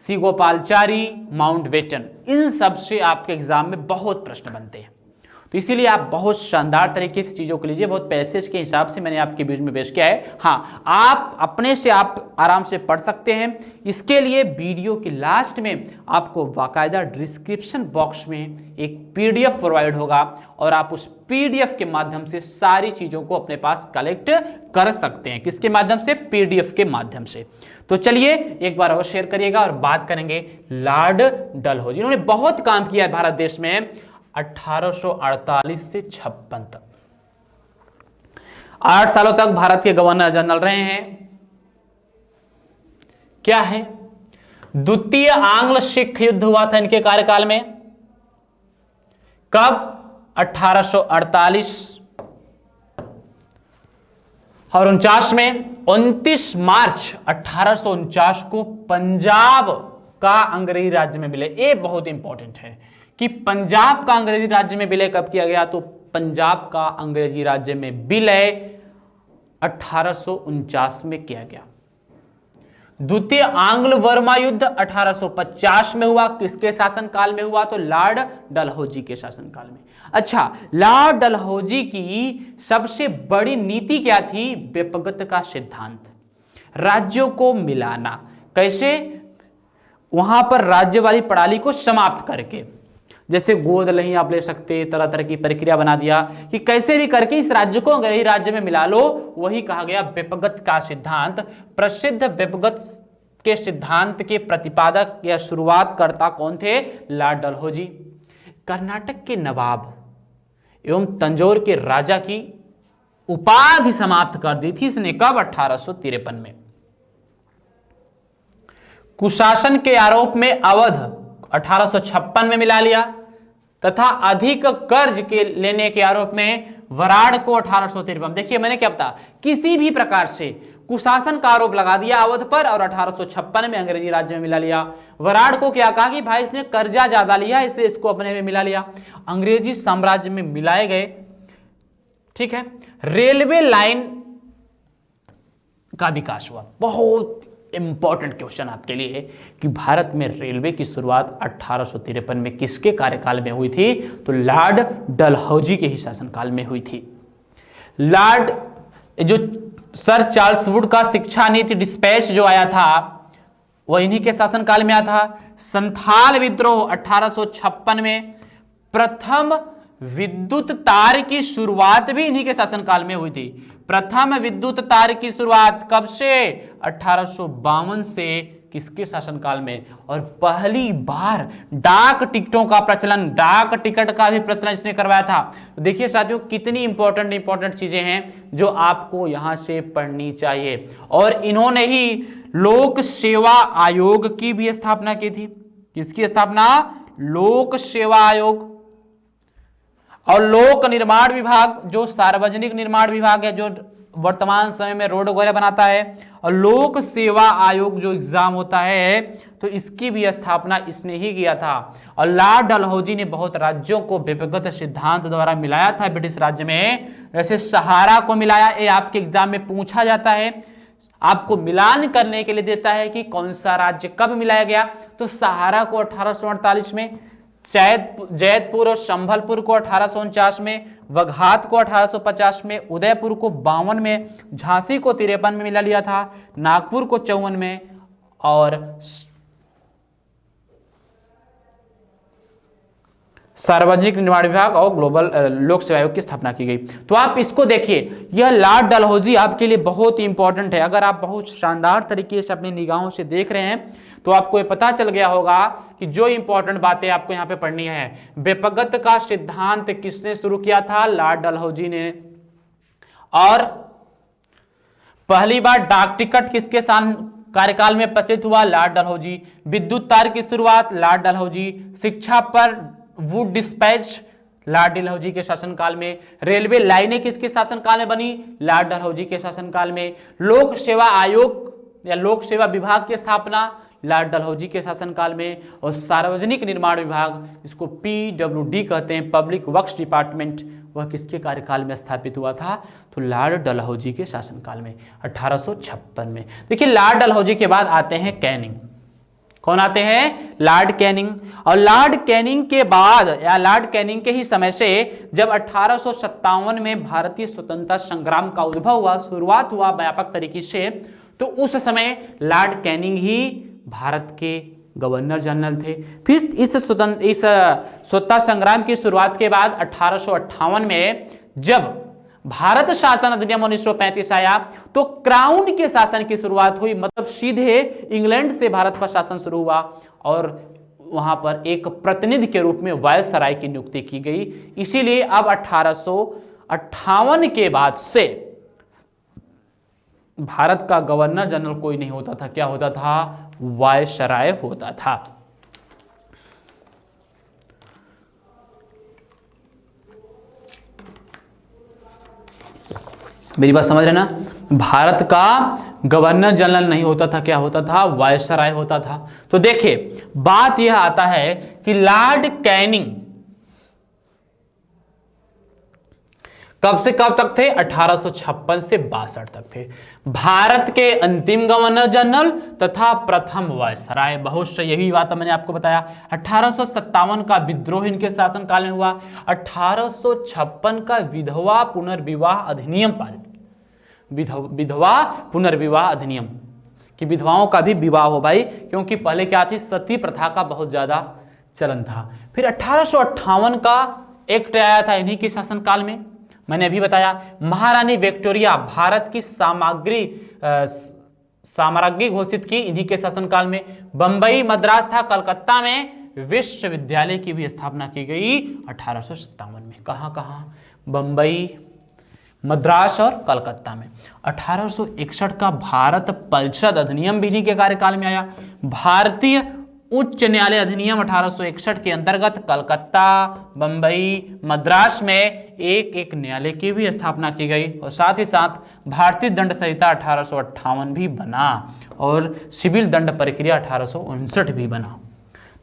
[SPEAKER 1] C Gopalachari, Mountbatten, इन सब से आपके एग्जाम में बहुत प्रश्न बनते हैं। तो इसीलिए आप बहुत शानदार तरीके से चीज़ों को लीजिए, बहुत पैसेज के हिसाब से मैंने आपके बीच में पेश किया है। हाँ, आप अपने से आप आराम से पढ़ सकते हैं। इसके लिए वीडियो के लास्ट में आपको बाकायदा डिस्क्रिप्शन बॉक्स में एक पीडीएफ प्रोवाइड होगा और आप उस पीडीएफ के माध्यम से सारी चीज़ों को अपने पास कलेक्ट कर सकते हैं। किसके माध्यम से? पीडीएफ के माध्यम से। तो चलिए एक बार और शेयर करिएगा और बात करेंगे लॉर्ड डलहौजी। इन्होंने बहुत काम किया है भारत देश में 1848 से 56 तक। 8 सालों तक भारत के गवर्नर जनरल रहे हैं। क्या है? द्वितीय आंग्ल सिख युद्ध हुआ था इनके कार्यकाल में। कब? 1848 और 49 में। 29 मार्च 1849 को पंजाब का अंग्रेजी राज्य में विलय। ये बहुत इंपॉर्टेंट है कि पंजाब का अंग्रेजी राज्य में विलय कब किया गया? तो पंजाब का अंग्रेजी राज्य में विलय 1849 में किया गया। द्वितीय आंग्ल वर्मा युद्ध 1850 में हुआ। किसके शासनकाल में हुआ? तो लॉर्ड डलहौजी के शासनकाल में। अच्छा, लॉर्ड डलहौजी की सबसे बड़ी नीति क्या थी? व्यपगत का सिद्धांत, राज्यों को मिलाना। कैसे? वहां पर राज्य वाली प्रणाली को समाप्त करके, जैसे गोद नहीं आप ले सकते, तरह तरह की प्रक्रिया बना दिया कि कैसे भी करके इस राज्य को अंग्रेजी राज्य में मिला लो। वही कहा गया व्यपगत का सिद्धांत। प्रसिद्ध व्यपगत के सिद्धांत के प्रतिपादक या शुरुआतकर्ता कौन थे? लॉर्ड डलहौजी। कर्नाटक के नवाब एवं तंजौर के राजा की उपाधि समाप्त कर दी थी इसने। कब? 1853 में। कुशासन के आरोप में अवध 1856 में मिला लिया तथा अधिक कर्ज के लेने के आरोप में वराड़ को 1853। देखिए मैंने क्या बताया, किसी भी प्रकार से कुशासन का आरोप लगा दिया अवध पर और 1856 में अंग्रेजी राज्य में मिला लिया। वराड़ को क्या कहा कि भाई इसने कर्जा ज्यादा लिया इसलिए इसको अपने में मिला लिया। अंग्रेजी साम्राज्य में मिलाए गए। ठीक है। रेलवे लाइन का विकास हुआ। बहुत इंपॉर्टेंट क्वेश्चन आपके लिए कि भारत में रेलवे की शुरुआत 1853 में किसके कार्यकाल में हुई थी? तो लॉर्ड डलहौजी के ही शासनकाल में हुई थी। लॉर्ड जो सर चार्ल्स वुड का शिक्षा नीति डिस्पैच जो आया था वह इन्हीं के शासनकाल में आया था। संथाल विद्रोह 1856 में। प्रथम विद्युत तार की शुरुआत भी इन्हीं के शासनकाल में हुई थी। प्रथम विद्युत तार की शुरुआत कब से? 1852 से। किसके शासनकाल में? और पहली बार डाक टिकटों का प्रचलन, डाक टिकट का भी प्रचलन इसने करवाया था। तो देखिए साथियों कितनी इंपॉर्टेंट चीजें हैं जो आपको यहां से पढ़नी चाहिए। और इन्होंने ही लोक सेवा आयोग की भी स्थापना की थी। किसकी स्थापना? लोक सेवा आयोग। और लोक निर्माण विभाग जो सार्वजनिक निर्माण विभाग है जो वर्तमान समय में रोड वगैरह बनाता है, और लोक सेवा आयोग जो एग्जाम होता है तो इसकी भी स्थापना इसने ही किया था। और लॉर्ड डलहौजी ने बहुत राज्यों को व्यपगत सिद्धांत द्वारा मिलाया था ब्रिटिश राज्य में। जैसे सहारा को मिलाया, ये आपके एग्जाम में पूछा जाता है, आपको मिलान करने के लिए देता है कि कौन सा राज्य कब मिलाया गया। तो सहारा को 1848 में, जैतपुर और संभलपुर को 1849 में, वघात को 1850 में, उदयपुर को 52 में, झांसी को 53 में मिला लिया था, नागपुर को 54 में और सार्वजनिक निर्माण विभाग और ग्लोबल लोक सेवा आयोग की स्थापना की गई। तो आप इसको देखिए, यह लॉर्ड डलहौजी आपके लिए बहुत ही इंपॉर्टेंट है। अगर आप बहुत शानदार तरीके से अपनी निगाहों से देख रहे हैं तो आपको ये पता चल गया होगा कि जो इंपॉर्टेंट बातें आपको यहाँ पे पढ़नी है। व्यपगत का सिद्धांत किसने शुरू किया था? लॉर्ड डलहौजी ने। और पहली बार डाक टिकट किसके कार्यकाल में प्रचलित हुआ? लॉर्ड डलहौजी। विद्युत तार की शुरुआत लॉर्ड डलहौजी। शिक्षा पर वुड डिस्पैच लॉर्ड डलहौजी के शासनकाल में। रेलवे लाइनें किसके शासनकाल में बनी? लॉर्ड डलहौजी के शासनकाल में। लोक सेवा आयोग या लोक सेवा विभाग की स्थापना लॉर्ड डलहौजी के शासनकाल में। और सार्वजनिक निर्माण विभाग जिसको PWD कहते हैं, पब्लिक वर्क्स डिपार्टमेंट, वह किसके कार्यकाल में स्थापित हुआ था? तो लॉर्ड डलहौजी के शासनकाल में 1856 में। देखिए लॉर्ड डलहौजी के बाद आते हैं कैनिंग। कौन आते हैं? Lord Canning. और लॉर्ड कैनिंग के बाद या लॉर्ड कैनिंग के ही समय से जब 1857 में भारतीय स्वतंत्रता संग्राम का उद्भव हुआ, शुरुआत हुआ व्यापक तरीके से, तो उस समय लॉर्ड कैनिंग ही भारत के गवर्नर जनरल थे। फिर इस स्वतंत्रता संग्राम की शुरुआत के बाद 1858 में जब भारत शासन अधिनियम 1935 आया तो क्राउन के शासन की शुरुआत हुई, मतलब सीधे इंग्लैंड से भारत पर शासन शुरू हुआ और वहां पर एक प्रतिनिधि के रूप में वायसराय की नियुक्ति की गई। इसीलिए अब 1858 के बाद से भारत का गवर्नर जनरल कोई नहीं होता था, क्या होता था? वायसराय होता था। मेरी बात समझ रहे ना? भारत का गवर्नर जनरल नहीं होता था, क्या होता था? वायसराय होता था। तो देखिए बात यह आता है कि लॉर्ड कैनिंग कब से कब तक थे? 1856 से 62 तक थे। भारत के अंतिम गवर्नर जनरल तथा प्रथम वायसराय। बहुत सही, यही बात मैंने आपको बताया। 1857 का विद्रोह इनके शासनकाल में हुआ। 1856 का विधवा पुनर्विवाह अधिनियम पारित। विधवा पुनर्विवाह अधिनियम कि विधवाओं का भी विवाह हो भाई, क्योंकि पहले क्या थी? सती प्रथा का बहुत ज्यादा चलन था। फिर 1858 का एक्ट आया था इन्हीं के शासनकाल में। मैंने अभी बताया महारानी विक्टोरिया भारत की साम्राज्ञी घोषित की इन्हीं के शासनकाल में। बंबई, मद्रास तथा कलकत्ता में विश्वविद्यालय की भी स्थापना की गई 1857 में। कहां कहां? बंबई, मद्रास और कलकत्ता में। 1861 का भारत परिषद अधिनियम भी इन्हीं के कार्यकाल में आया। भारतीय उच्च न्यायालय अधिनियम 1861 के अंतर्गत कलकत्ता, बंबई, मद्रास में एक एक न्यायालय की भी स्थापना की गई और साथ ही साथ भारतीय दंड संहिता 1858 भी बना और सिविल दंड प्रक्रिया 1859 भी बना।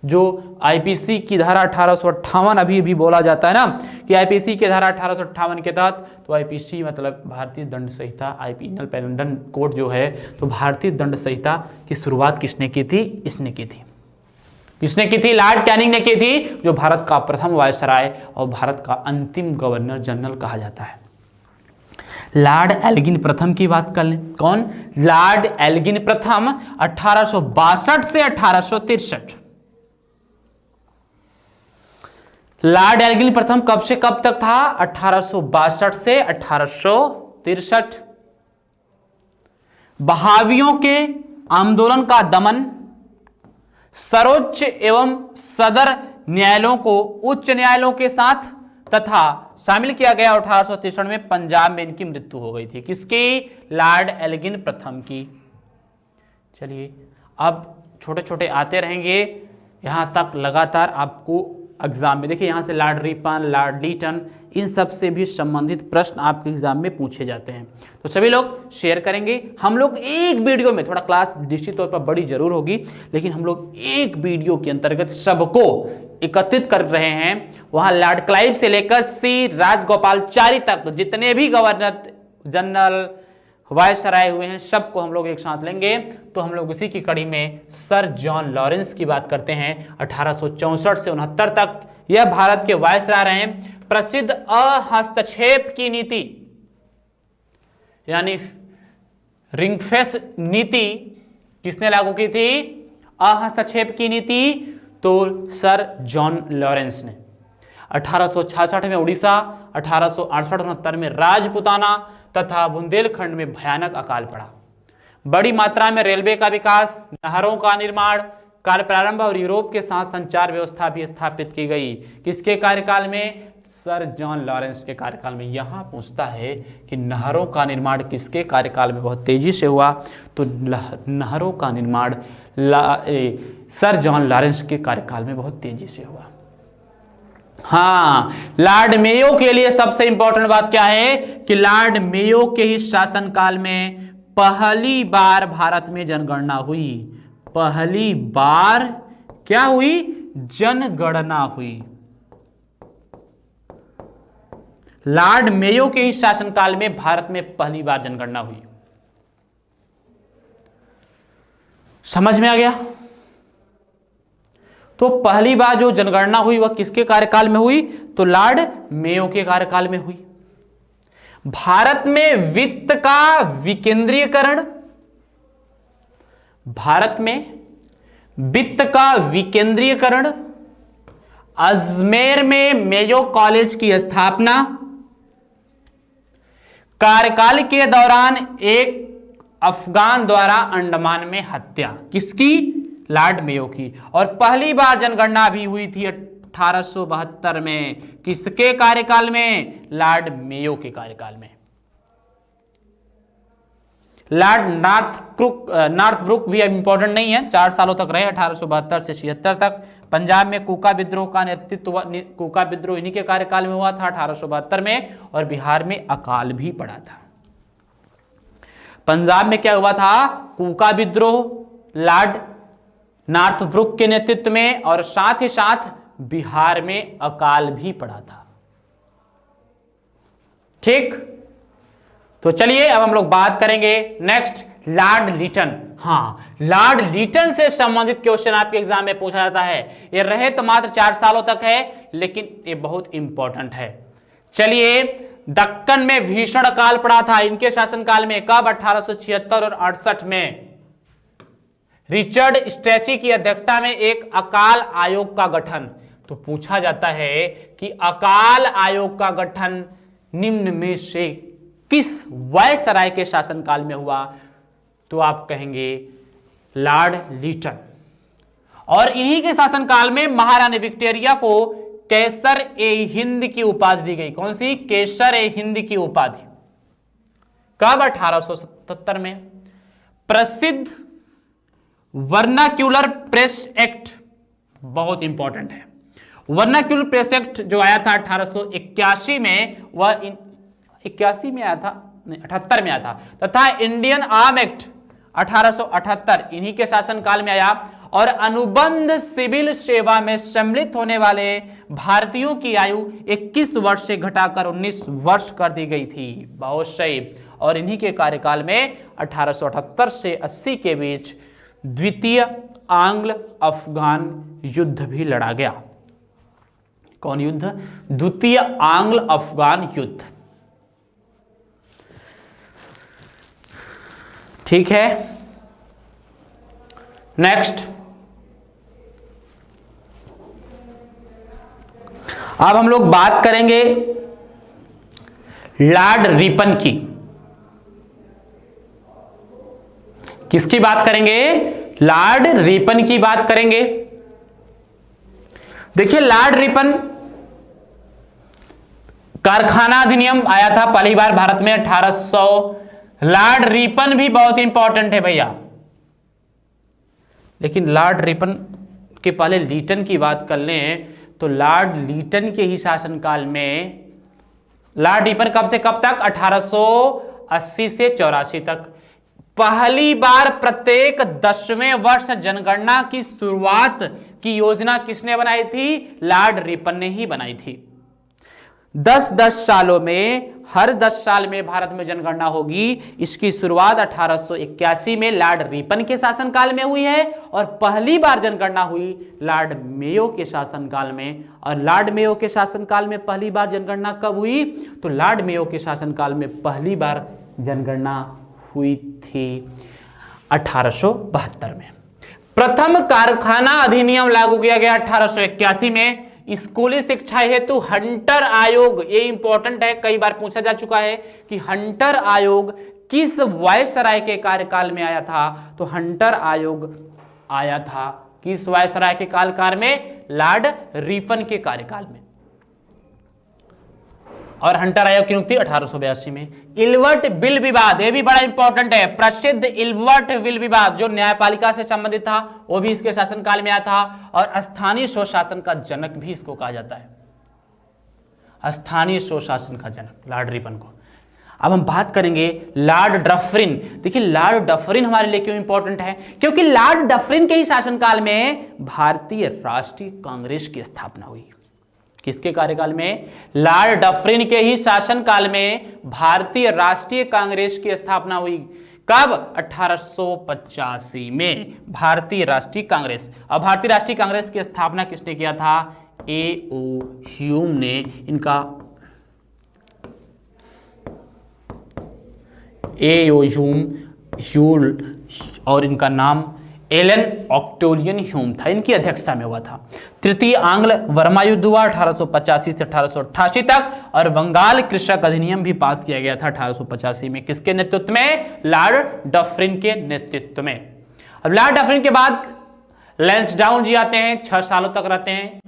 [SPEAKER 1] जो आईपीसी की धारा 1858 अभी भी बोला जाता है ना कि आईपीसी की धारा 1858 के तहत, तो आईपीसी मतलब भारतीय दंड संहिता, आईपीनल पेनल कोड जो है, तो भारतीय दंड संहिता की शुरुआत किसने की थी? इसने की थी। किसने की थी? लॉर्ड कैनिंग ने की थी, जो भारत का प्रथम वायसराय और भारत का अंतिम गवर्नर जनरल कहा जाता है। लॉर्ड एल्गिन प्रथम की बात कर लें। कौन? लॉर्ड एल्गिन प्रथम 1862 से 1863। लॉर्ड एल्गिन प्रथम कब से कब तक था? 1862 से 1863। बहावियों के आंदोलन का दमन, सर्वोच्च एवं सदर न्यायालयों को उच्च न्यायालयों के साथ तथा शामिल किया गया। 1863 में पंजाब में इनकी मृत्यु हो गई थी। किसकी? लॉर्ड एल्गिन प्रथम की। चलिए अब छोटे छोटे आते रहेंगे यहां तक लगातार आपको एग्जाम में। देखिए यहां से लॉर्ड रिपन, लॉर्ड लीटन, इन सब से भी संबंधित प्रश्न आपके एग्जाम में पूछे जाते हैं। तो सभी लोग शेयर करेंगे। हम लोग एक वीडियो में, थोड़ा क्लास निश्चित तौर पर बड़ी जरूर होगी, लेकिन हम लोग एक वीडियो के अंतर्गत सबको एकत्रित कर रहे हैं। वहां लॉर्ड क्लाइव से लेकर सी राजगोपालचारी तक जितने भी गवर्नर जनरल, वायसराय हुए हैं, सबको हम लोग एक साथ लेंगे। तो हम लोग उसी की कड़ी में सर जॉन लॉरेंस की बात करते हैं। 1864 से 69 तक यह भारत के वायसराय रहे। प्रसिद्ध अहस्तक्षेप की नीति यानी रिंगफेंस नीति किसने लागू की थी? अहस्तक्षेप की नीति तो सर जॉन लॉरेंस ने। 1866 में उड़ीसा, 1868-69 में राजपुताना तथा बुंदेलखंड में भयानक अकाल पड़ा। बड़ी मात्रा में रेलवे का विकास, नहरों का निर्माण, कार्य प्रारंभ और यूरोप के साथ संचार व्यवस्था भी स्थापित की गई। किसके कार्यकाल में? सर जॉन लॉरेंस के कार्यकाल में। यहां पूछता है कि नहरों का निर्माण किसके कार्यकाल में बहुत तेजी से हुआ? तो नहरों का निर्माण सर जॉन लॉरेंस के कार्यकाल में बहुत तेजी से हुआ। हाँ, लॉर्ड मेयो के लिए सबसे इंपॉर्टेंट बात क्या है कि लॉर्ड मेयो के ही शासनकाल में पहली बार भारत में जनगणना हुई। पहली बार क्या हुई? जनगणना हुई। लॉर्ड मेयो के ही शासनकाल में भारत में पहली बार जनगणना हुई। समझ में आ गया? तो पहली बार जो जनगणना हुई वह किसके कार्यकाल में हुई? तो लॉर्ड मेयो के कार्यकाल में हुई। भारत में वित्त का विकेंद्रीयकरण, भारत में वित्त का विकेंद्रीयकरण, अजमेर में मेयो कॉलेज की स्थापना, कार्यकाल के दौरान एक अफगान द्वारा अंडमान में हत्या, किसकी? लॉर्ड मेयो की। और पहली बार जनगणना भी हुई थी 1872 में, किसके कार्यकाल में? लॉर्ड मेयो के कार्यकाल में। लॉर्ड नॉर्थब्रुक भी इंपॉर्टेंट नहीं है, 4 सालों तक रहे, 1872 से 76 तक। पंजाब में कुका विद्रोह का नेतृत्व, कुका विद्रोह इन्हीं के कार्यकाल में हुआ था 1872 में, और बिहार में अकाल भी पड़ा था। पंजाब में क्या हुआ था? कुका विद्रोह लॉर्ड नॉर्थब्रुक के नेतृत्व में, और साथ ही साथ बिहार में अकाल भी पड़ा था। ठीक, तो चलिए अब हम लोग बात करेंगे नेक्स्ट, लॉर्ड लिटन। हाँ, लॉर्ड लिटन से संबंधित क्वेश्चन आपके एग्जाम में पूछा जाता है। ये रहे तो मात्र 4 सालों तक है, लेकिन ये बहुत इंपॉर्टेंट है। चलिए, दक्कन में भीषण अकाल पड़ा था इनके शासनकाल में, कब? 1876 और 68 में। रिचर्ड स्ट्रेची की अध्यक्षता में एक अकाल आयोग का गठन। तो पूछा जाता है कि अकाल आयोग का गठन निम्न में से किस वायसराय के शासनकाल में हुआ? तो आप कहेंगे लॉर्ड लिटन। और इन्हीं के शासनकाल में महारानी विक्टोरिया को केसर ए हिंद की उपाधि दी गई। कौन सी? केसर ए हिंद की उपाधि। कब? 1877 में। प्रसिद्ध वर्नाक्यूलर प्रेस एक्ट, बहुत इंपॉर्टेंट है। वर्नाक्यूलर प्रेस एक्ट जो आया था 1881 में, वह 81 में आया था, नहीं 78 में आया था, तथा इंडियन आर्म एक्ट 1878 इन्हीं के शासनकाल में आया। और अनुबंध सिविल सेवा में सम्मिलित होने वाले भारतीयों की आयु 21 वर्ष से घटाकर 19 वर्ष कर दी गई थी। बहुत सही। और इन्हीं के कार्यकाल में 1878 से 80 के बीच द्वितीय आंग्ल अफगान युद्ध भी लड़ा गया। कौन युद्ध? द्वितीय आंग्ल अफगान युद्ध। ठीक है, नेक्स्ट। अब हम लोग बात करेंगे लॉर्ड रिपन की। किसकी बात करेंगे? लॉर्ड रिपन की बात करेंगे। देखिए, लॉर्ड रिपन कारखाना अधिनियम आया था पहली बार भारत में 1800। लॉर्ड रिपन भी बहुत इंपॉर्टेंट है भैया, लेकिन लॉर्ड रिपन के पहले लिटन की बात कर लें तो लॉर्ड लिटन के ही शासनकाल में, लॉर्ड रिपन कब से कब तक? 1880 से 84 तक। पहली बार प्रत्येक 10वें वर्ष जनगणना की शुरुआत की योजना किसने बनाई थी? लॉर्ड रिपन ने ही बनाई थी। 10-10 सालों में, हर 10 साल में भारत में जनगणना होगी। इसकी शुरुआत 1881 में लॉर्ड रिपन के शासनकाल में हुई है, और पहली बार जनगणना हुई लॉर्ड मेयो के शासनकाल में। और लॉर्ड मेयो के शासनकाल में पहली बार जनगणना कब हुई? तो लॉर्ड मेयो के शासनकाल में पहली बार जनगणना हुई थी 1872 में। प्रथम कारखाना अधिनियम लागू किया गया 1881 में। स्कूली शिक्षा हेतु हंटर आयोग, ये इंपॉर्टेंट है, कई बार पूछा जा चुका है कि हंटर आयोग किस वायसराय के कार्यकाल में आया था? तो हंटर आयोग आया था किस वायसराय के कार्यकाल में? लॉर्ड रिपन के कार्यकाल में। और हंटर आयोग की नियुक्ति 1882 में। इल्बर्ट बिल विवाद, ये भी बड़ा इंपॉर्टेंट है। प्रसिद्ध इल्बर्ट बिल विवाद जो न्यायपालिका से संबंधित था, वो भी इसके शासनकाल में आया था। और स्थानीय स्वशासन का जनक भी इसको कहा जाता है, स्थानीय स्वशासन का जनक लॉर्ड रिपन को। अब हम बात करेंगे लॉर्ड डफरिन। देखिए, लॉर्ड डफरिन हमारे लिए क्यों इंपॉर्टेंट है? क्योंकि लॉर्ड डफरिन के ही शासनकाल में भारतीय राष्ट्रीय कांग्रेस की स्थापना हुई। किसके कार्यकाल में? लॉर्ड डफरिन के ही शासनकाल में भारतीय राष्ट्रीय कांग्रेस की स्थापना हुई। कब? 1885 में भारतीय राष्ट्रीय कांग्रेस। और भारतीय राष्ट्रीय कांग्रेस की स्थापना किसने किया था? A.O. ह्यूम ने। इनका A.O. ह्यूम और इनका नाम एलन ऑक्टेवियन ह्यूम था, इनकी अध्यक्षता में हुआ था। तृतीय आंग्ल वर्मा युद्ध हुआ 1885 से 1888 तक, और बंगाल कृषक अधिनियम भी पास किया गया था 1885 में। किसके नेतृत्व में? लॉर्ड डफरिन के नेतृत्व में। अब लॉर्ड डफरिन के बाद लैंसडाउन जी आते हैं, 6 सालों तक रहते हैं।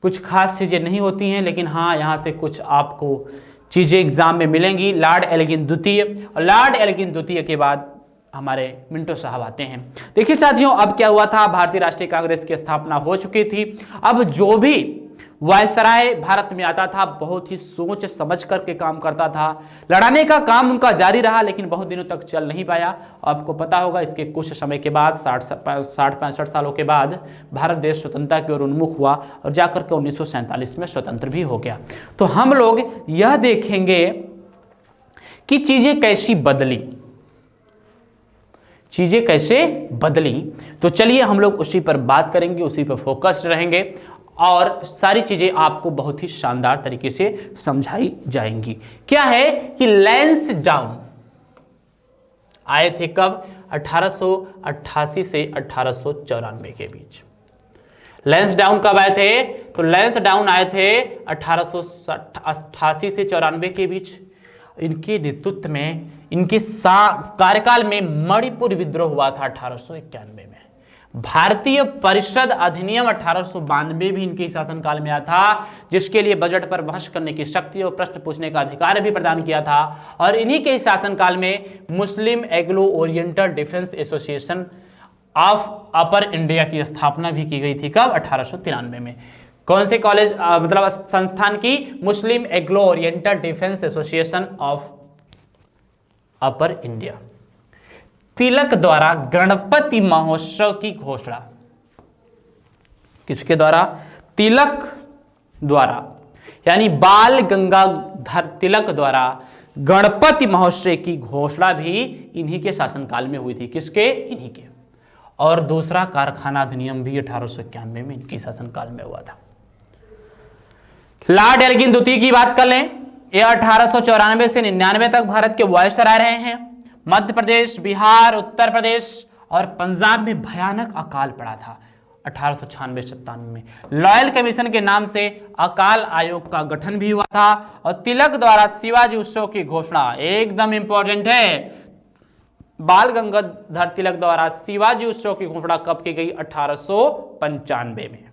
[SPEAKER 1] कुछ खास चीजें नहीं होती हैं, लेकिन हाँ यहां से कुछ आपको चीजें एग्जाम में मिलेंगी। लॉर्ड एल्गिन द्वितीय, और लॉर्ड एल्गिन द्वितीय के बाद हमारे मिंटो साहब आते हैं। देखिए साथियों, अब क्या हुआ था? भारतीय राष्ट्रीय कांग्रेस की स्थापना हो चुकी थी। अब जो भी वायसराय भारत में आता था बहुत ही सोच समझ करके काम करता था। लड़ाने का काम उनका जारी रहा, लेकिन बहुत दिनों तक चल नहीं पाया। आपको पता होगा इसके कुछ समय के बाद 60-65 सालों के बाद भारत देश स्वतंत्रता की ओर उन्मुख हुआ और जाकर के 1947 में स्वतंत्र भी हो गया। तो हम लोग यह देखेंगे कि चीजें कैसी बदली, चीजें कैसे बदली। तो चलिए हम लोग उसी पर बात करेंगे, उसी पर फोकस्ड रहेंगे, और सारी चीजें आपको बहुत ही शानदार तरीके से समझाई जाएंगी। क्या है कि लैंसडाउन आए थे कब? 1888 से 1894 के बीच। लैंसडाउन कब आए थे? तो लैंसडाउन आए थे 1888 से 94 के बीच। इनके नेतृत्व में, इनके कार्यकाल में मणिपुर विद्रोह हुआ था 1891 में। भारतीय परिषद अधिनियम 1892 भी इनके शासनकाल में आया था, जिसके लिए बजट पर बहस करने की शक्ति और प्रश्न पूछने का अधिकार भी प्रदान किया था। और इन्हीं के शासनकाल में Muslim Anglo Oriental defence association of upper India की स्थापना भी की गई थी। कब? 1893 में। कौन से कॉलेज मतलब संस्थान की? Muslim Anglo Oriental defence association of upper India. Tilak द्वारा गणपति महोत्सव की घोषणा। किसके द्वारा? तिलक द्वारा, यानी बाल गंगाधर तिलक द्वारा गणपति महोत्सव की घोषणा भी इन्हीं के शासनकाल में हुई थी। किसके? इन्हीं के। और दूसरा कारखाना अधिनियम भी 1891 में इनके शासनकाल में हुआ था। लॉर्ड एल्गिन द्वितीय की बात कर लें, ये 1894 से 99 तक भारत के वायसराय रहे हैं। मध्य प्रदेश, बिहार, उत्तर प्रदेश और पंजाब में भयानक अकाल पड़ा था 1896-97 में। लॉयल कमीशन के नाम से अकाल आयोग का गठन भी हुआ था। और तिलक द्वारा शिवाजी उत्सव की घोषणा एकदम इंपॉर्टेंट है। बाल गंगाधर तिलक द्वारा शिवाजी उत्सव की घोषणा कब की गई? 1895 में।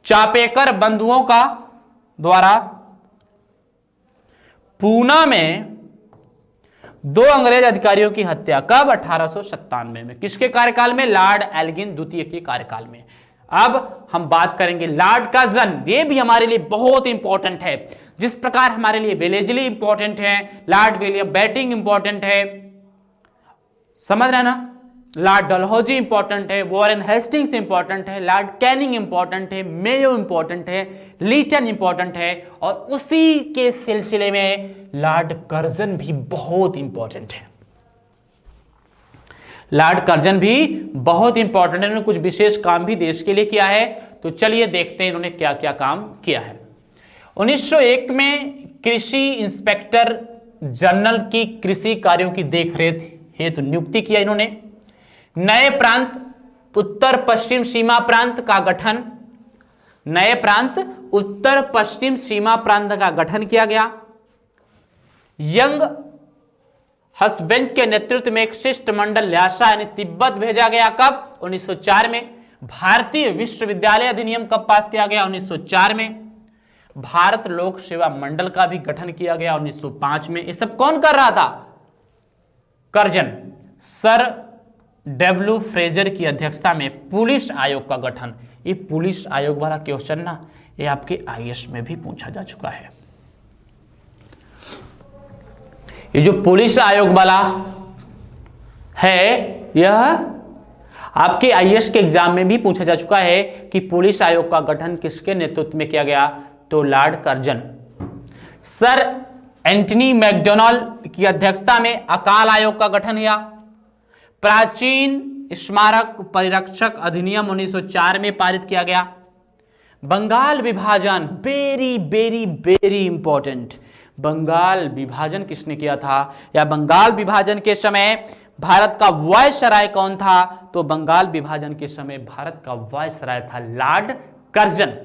[SPEAKER 1] चापेकर बंधुओं का द्वारा पूना में 2 अंग्रेज अधिकारियों की हत्या। कब? 1897 में। किसके कार्यकाल में? लॉर्ड एल्गिन द्वितीय के कार्यकाल में। अब हम बात करेंगे लॉर्ड कर्जन। ये भी हमारे लिए बहुत इंपॉर्टेंट है। जिस प्रकार हमारे लिए वेलेस्ली इंपॉर्टेंट है, लॉर्ड विलियम बेटिंग इंपॉर्टेंट है, समझ रहे ना? लॉर्ड डलहौजी इंपॉर्टेंट है, वॉरेन हेस्टिंग्स इंपॉर्टेंट है, लॉर्ड कैनिंग इंपॉर्टेंट है, मेयो इंपॉर्टेंट है, लीटन इंपॉर्टेंट है, और उसी के सिलसिले में लॉर्ड कर्जन भी बहुत इंपॉर्टेंट है। लॉर्ड कर्जन भी बहुत इंपॉर्टेंट है। उन्होंने कुछ विशेष काम भी देश के लिए किया है। तो चलिए देखते हैं इन्होंने क्या क्या काम किया है। 1901 में कृषि इंस्पेक्टर जनरल की कृषि कार्यों की देखरेख हेतु नियुक्ति किया इन्होंने। नए प्रांत, उत्तर पश्चिम सीमा प्रांत का गठन, नए प्रांत उत्तर पश्चिम सीमा प्रांत का गठन किया गया। यंग हस्बैंड के नेतृत्व में एक शिष्टमंडल ल्यासा यानी तिब्बत भेजा गया। कब? 1904 में। भारतीय विश्वविद्यालय अधिनियम कब पास किया गया? 1904 में। भारत लोक सेवा मंडल का भी गठन किया गया 1905 में। ये सब कौन कर रहा था? कर्जन। सर डब्ल्यू फ्रेजर की अध्यक्षता में पुलिस आयोग का गठन। ये पुलिस आयोग वाला क्वेश्चन ना, ये आपके आईएएस में भी पूछा जा चुका है। ये जो पुलिस आयोग वाला है, यह आपके आईएएस के एग्जाम में भी पूछा जा चुका है कि पुलिस आयोग का गठन किसके नेतृत्व में किया गया? तो Lord Curzon. Sir Antony MacDonald की अध्यक्षता में अकाल आयोग का गठन हुआ। प्राचीन स्मारक परिरक्षक अधिनियम 1904 में पारित किया गया। बंगाल विभाजन, very very very important, Bengal विभाजन किसने किया था, या बंगाल विभाजन के समय भारत का वायसराय कौन था? तो बंगाल विभाजन के समय भारत का वायसराय था लॉर्ड कर्जन।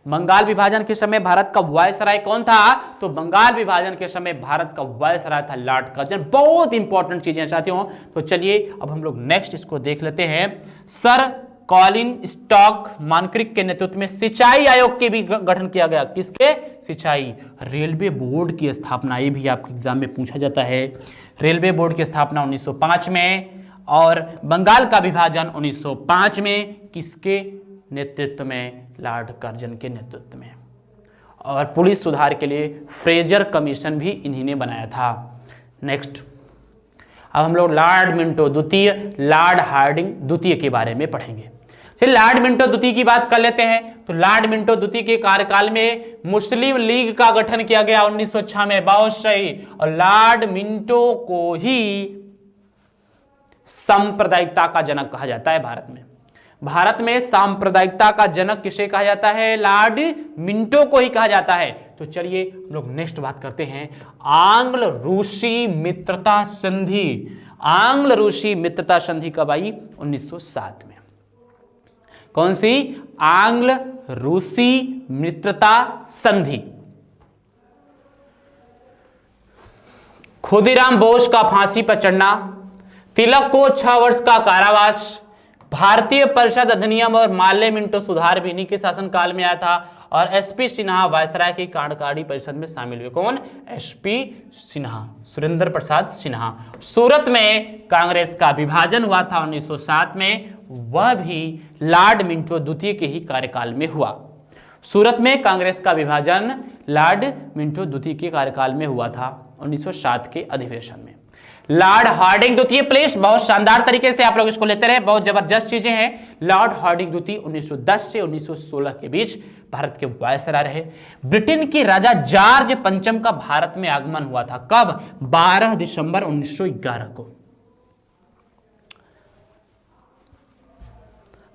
[SPEAKER 1] बंगाल विभाजन के समय भारत का वायसराय कौन था? तो बंगाल विभाजन के समय भारत का वायसराय था लॉर्ड कर्जन। बहुत इंपॉर्टेंट चीजें साथियों। तो चलिए अब हम लोग नेक्स्ट इसको देख लेते हैं। सर कॉलिन स्टॉक मानक्रिक के नेतृत्व में सिंचाई आयोग के भी गठन किया गया। किसके? सिंचाई। रेलवे बोर्ड की स्थापना, ये भी आपके एग्जाम में पूछा जाता है। रेलवे बोर्ड की स्थापना 1905 में, और बंगाल का विभाजन 1905 में। किसके नेतृत्व में? लॉर्ड कर्जन के नेतृत्व में। और पुलिस सुधार के लिए फ्रेजर कमीशन भी इन्हीं ने बनाया था। नेक्स्ट अब हम लोग लॉर्ड मिंटो द्वितीय, लॉर्ड हार्डिंग द्वितीय के बारे में पढ़ेंगे। चलिए लॉर्ड मिंटो द्वितीय की बात कर लेते हैं। तो लॉर्ड मिंटो द्वितीय के कार्यकाल में मुस्लिम लीग का गठन किया गया 1906 में। बहुत सही। और लॉर्ड मिंटो को ही सांप्रदायिकता का जनक कहा जाता है भारत में। भारत में सांप्रदायिकता का जनक किसे कहा जाता है? लॉर्ड मिंटो को ही कहा जाता है। तो चलिए हम लोग नेक्स्ट बात करते हैं आंग्ल रूसी मित्रता संधि। आंग्ल रूसी मित्रता संधि कब आई? 1907 में। कौन सी? आंग्ल रूसी मित्रता संधि। खुदीराम बोस का फांसी पर चढ़ना, तिलक को 6 वर्ष का कारावास, भारतीय परिषद अधिनियम और माल्य मिंटो सुधार भी इन्हीं के शासनकाल में आया था। और एसपी सिन्हा वायसराय की कार्यकारी परिषद में शामिल हुए। कौन? एसपी सिन्हा, सुरेंद्र प्रसाद सिन्हा। सूरत में कांग्रेस का विभाजन हुआ था 1907 में, वह भी लॉर्ड मिंटो द्वितीय के ही कार्यकाल में हुआ। सूरत में कांग्रेस का विभाजन लॉर्ड मिंटो द्वितीय के कार्यकाल में हुआ था 1907 के अधिवेशन में। लॉर्ड हार्डिंग द्वितीय, प्लेस बहुत शानदार तरीके से आप लोग इसको लेते रहे, बहुत जबरदस्त चीजें हैं। लॉर्ड हार्डिंग द्वितीय 1910 से 1916 के बीच भारत के वायसराय रहे। ब्रिटेन के राजा जॉर्ज पंचम का भारत में आगमन हुआ था। कब? 12 दिसंबर 1911 को।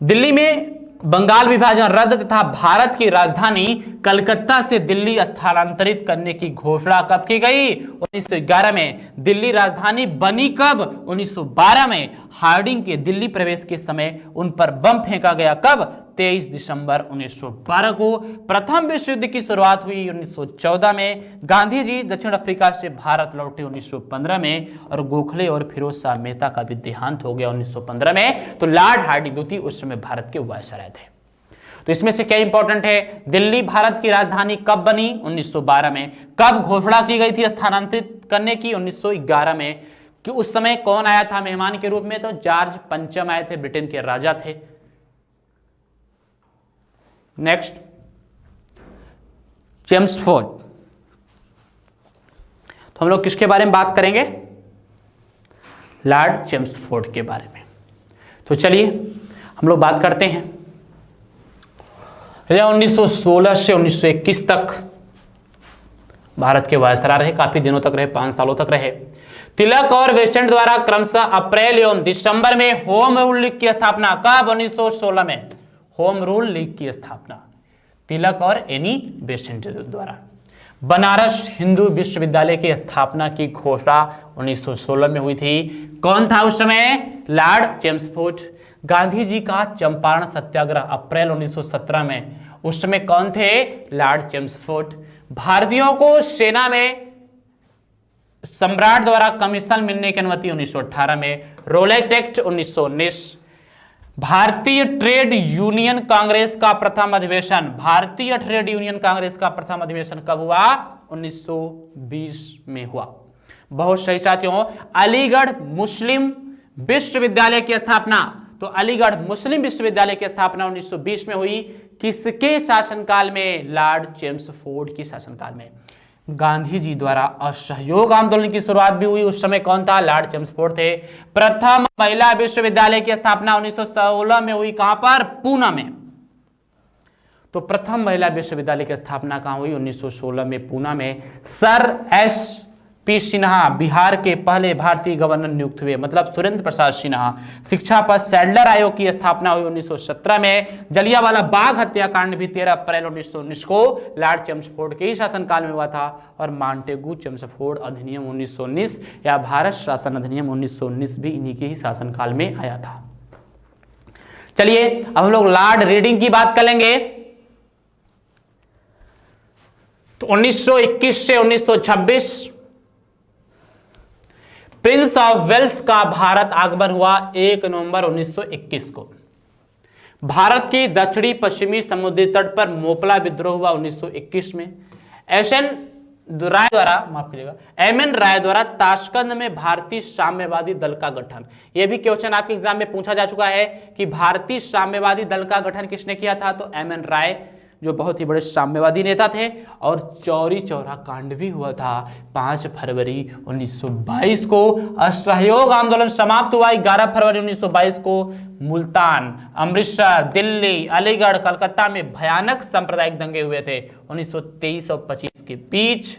[SPEAKER 1] दिल्ली में बंगाल विभाजन रद्द तथा भारत की राजधानी कलकत्ता से दिल्ली स्थानांतरित करने की घोषणा कब की गई? 1911 में। दिल्ली राजधानी बनी कब? 1912 में। हार्डिंग के दिल्ली प्रवेश के समय उन पर बम फेंका गया। कब? 23 दिसंबर 1912 को। प्रथम विश्व युद्ध की शुरुआत हुई 1914 में। गांधी जी दक्षिण अफ्रीका से भारत लौटे 1915 में, और गोखले और फिरोज शाह मेहता का भी देहांत हो गया 1915 में। तो लॉर्ड हार्डिंग द्वितीय उस समय भारत के वायसराय थे। तो इसमें से क्या इंपॉर्टेंट है? दिल्ली भारत की राजधानी कब बनी? 1912 में। कब घोषणा की गई थी स्थानांतरित करने की? 1911 में। कि उस समय कौन आया था मेहमान के रूप में? तो जॉर्ज पंचम आए थे, ब्रिटेन के राजा थे। Next Chelmsford. तो हम लोग किसके बारे में बात करेंगे? लॉर्ड चेम्सफोर्ड के बारे में। तो चलिए हम लोग बात करते हैं। 1916 से 1921 तक भारत के वायसराय रहे, काफी दिनों तक रहे, 5 सालों तक रहे। तिलक और वेस्टर्न द्वारा क्रमशः अप्रैल एवं दिसंबर में होम रूल लीग की स्थापना। कब? 1916 में। होम रूल लीग की स्थापना तिलक और एनी बेसेंट द्वारा। बनारस हिंदू विश्वविद्यालय की स्थापना की घोषणा 1916 में हुई थी। कौन था उस समय? Lord Chelmsford. गांधी जी का चंपारण सत्याग्रह अप्रैल 1917 में, उस समय कौन थे? Lord Chelmsford. भारतीयों को सेना में सम्राट द्वारा कमीशन मिलने की अनुमति 1918 में। Rowlatt Act 1919। भारतीय ट्रेड यूनियन कांग्रेस का प्रथम अधिवेशन। भारतीय ट्रेड यूनियन कांग्रेस का प्रथम अधिवेशन कब हुआ? 1920 में हुआ। बहुत सही साथियों। अलीगढ़ मुस्लिम विश्वविद्यालय की स्थापना। तो अलीगढ़ मुस्लिम विश्वविद्यालय की स्थापना 1920 में हुई। किसके शासनकाल में? लॉर्ड चेम्सफोर्ड के शासनकाल में। गांधी जी द्वारा असहयोग आंदोलन की शुरुआत भी हुई, उस समय कौन था? लॉर्ड चेम्सफोर्ड थे। प्रथम महिला विश्वविद्यालय की स्थापना 1916 में हुई। कहां पर? पूना में। तो प्रथम महिला विश्वविद्यालय की स्थापना कहाँ हुई? 1916 में पूना में। Sir S P Sinha Bihar के पहले भारतीय गवर्नर नियुक्त हुए, मतलब सुरेंद्र प्रसाद सिन्हा। शिक्षा पर सैडलर आयोग की स्थापना हुई 1917 में। जलियांवाला बाग हत्याकांड भी 13 अप्रैल 1919 को लॉर्ड चेम्सफोर्ड के ही शासनकाल में हुआ था। और मांटेगू चेम्सफोर्ड अधिनियम 1919 या भारत शासन अधिनियम 1919 भी इन्हीं के ही शासनकाल में आया था। चलिए अब हम लोग लॉर्ड रीडिंग की बात कर लेंगे। तो 1921 से 1926 प्रिंस ऑफ वेल्स का भारत आगमन हुआ 1 नवंबर 1921 को। भारत की दक्षिणी पश्चिमी समुद्री तट पर मोपला विद्रोह हुआ 1921 में। एम एन राय द्वारा ताशकंद में भारतीय साम्यवादी दल का गठन। यह भी क्वेश्चन आपके एग्जाम में पूछा जा चुका है कि भारतीय साम्यवादी दल का गठन किसने किया था? तो एम एन राय, जो बहुत ही बड़े साम्यवादी नेता थे। और चौरी चौरा कांड भी हुआ था 5 फरवरी 1922 को। असहयोग आंदोलन समाप्त हुआ 11 फरवरी 1922 को। मुल्तान, अमृतसर, दिल्ली, अलीगढ़, कलकत्ता में भयानक सांप्रदायिक दंगे हुए थे 1923 और 25 के बीच।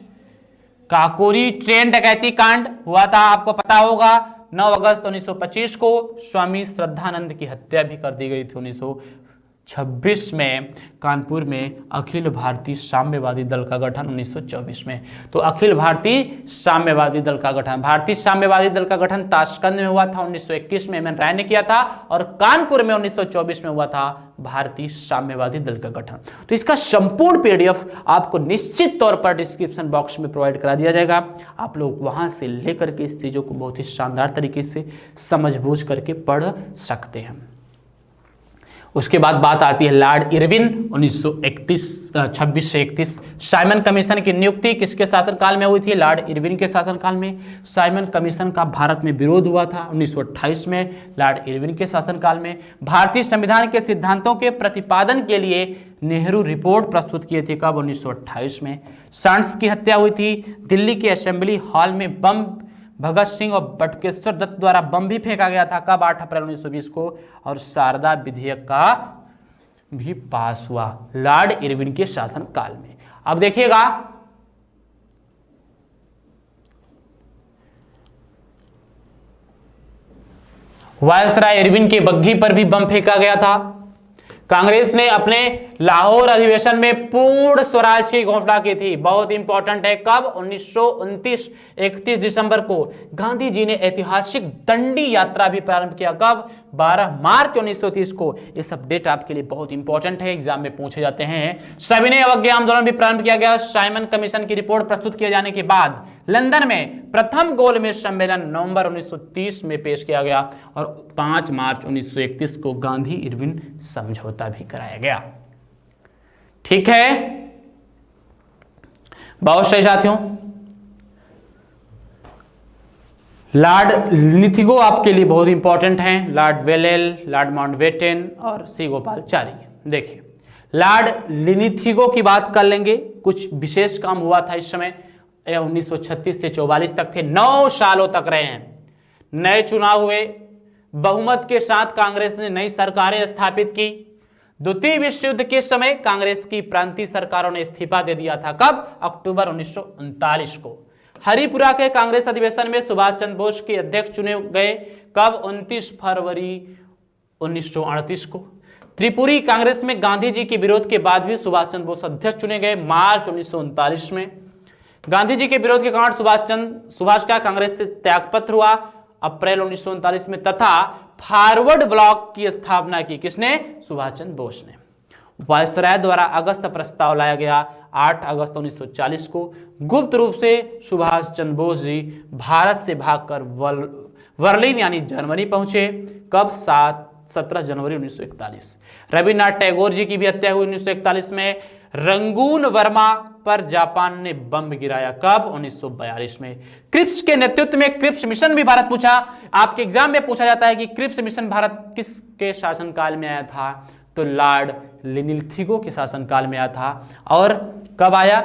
[SPEAKER 1] काकोरी ट्रेन डकैती कांड हुआ था, आपको पता होगा। 9 अगस्त 1925 को स्वामी श्रद्धानंद की हत्या भी कर दी गई थी 1926 में। कानपुर में अखिल भारतीय साम्यवादी दल का गठन 1924 में। तो अखिल भारतीय साम्यवादी दल का गठन, भारतीय साम्यवादी दल का गठन ताशकंद में हुआ था 1921 में, एम एन राय ने किया था। और कानपुर में 1924 में हुआ था भारतीय साम्यवादी दल का गठन। तो इसका संपूर्ण पीडीएफ आपको निश्चित तौर पर डिस्क्रिप्शन बॉक्स में प्रोवाइड करा दिया जाएगा। आप लोग वहां से लेकर के इस चीजों को बहुत ही शानदार तरीके से समझ बूझ करके पढ़ सकते हैं। उसके बाद बात आती है लॉर्ड इरविन 1926 से 31। साइमन कमीशन की नियुक्ति किसके शासनकाल में हुई थी? लॉर्ड इरविन के शासनकाल में। साइमन कमीशन का भारत में विरोध हुआ था 1928 में, लॉर्ड इरविन के शासनकाल में। भारतीय संविधान के सिद्धांतों के प्रतिपादन के लिए नेहरू रिपोर्ट प्रस्तुत किए थे, कब? 1928 में। सांस की हत्या हुई थी दिल्ली के असेंबली हॉल में। बम भगत सिंह और बटुकेश्वर दत्त द्वारा बम भी फेंका गया था, कब? 8 अप्रैल 1920 को। और शारदा विधेयक का भी पास हुआ लॉर्ड इरविन के शासनकाल में। अब देखिएगा वायसराय इरविन के बग्घी पर भी बम फेंका गया था। कांग्रेस ने अपने लाहौर अधिवेशन में पूर्ण स्वराज की घोषणा की थी, बहुत इंपॉर्टेंट है। कब? 1929 31 दिसंबर को। गांधी जी ने ऐतिहासिक दंडी यात्रा भी प्रारंभ किया, कब? 12 मार्च 1930 को। इस अपडेट आपके लिए बहुत इंपॉर्टेंट है, एग्जाम में पूछे जाते हैं। सविनय अवज्ञा आंदोलन भी प्रारंभ किया गया। साइमन कमीशन की रिपोर्ट प्रस्तुत किए जाने के बाद लंदन में प्रथम गोलमेज सम्मेलन नवंबर 1930 में पेश किया गया। और 5 मार्च 1931 को गांधी इरविन समझौता भी कराया गया। ठीक है, बहुत सही साथियों। लॉर्ड लिनिथिगो आपके लिए बहुत इंपॉर्टेंट हैं। लॉर्ड वेलेल, लॉर्ड माउंटबेटन और सी गोपालचारी। देखिए लॉर्ड लिनिथिगो की बात कर लेंगे। कुछ विशेष काम हुआ था इस समय, 1936 से 44 तक थे, 9 सालों तक रहे हैं। नए चुनाव हुए, बहुमत के साथ कांग्रेस ने नई सरकारें स्थापित की। द्वितीय विश्व युद्ध के समय कांग्रेस की प्रांतीय सरकारों ने इस्तीफा दे दिया था, कब? अक्टूबर 1939 को। हरिपुरा के कांग्रेस अधिवेशन में सुभाष चंद्र बोस के अध्यक्ष चुने गए, कब? 29 फरवरी 1938 को। त्रिपुरी कांग्रेस में गांधी जी के विरोध के बाद भी सुभाष चंद्र बोस अध्यक्ष चुने गए, मार्च 1939 में। गांधी जी के विरोध के कारण सुभाष का कांग्रेस से त्यागपत्र हुआ अप्रैल 1939 में। तथा फॉरवर्ड ब्लॉक की स्थापना की किसने? सुभाष चंद्र बोस ने। वायसराय द्वारा अगस्त प्रस्ताव लाया गया 8 अगस्त 1940 को। गुप्त रूप से सुभाष चंद्र बोस जी भारत से भागकर बर्लिन यानी जर्मनी पहुंचे, कब? 17 जनवरी 1941। रविन्द्रनाथ टैगोर जी की भी हत्या हुई 1941 में। रंगून वर्मा पर जापान ने बम गिराया, कब? 1942 में। क्रिप्स के नेतृत्व में क्रिप्स मिशन भी भारत पूछा, आपके एग्जाम में पूछा जाता है कि क्रिप्स मिशन भारत किसके शासनकाल में आया था? तो लॉर्ड लिनिथिगो के शासनकाल में आया था। और कब आया?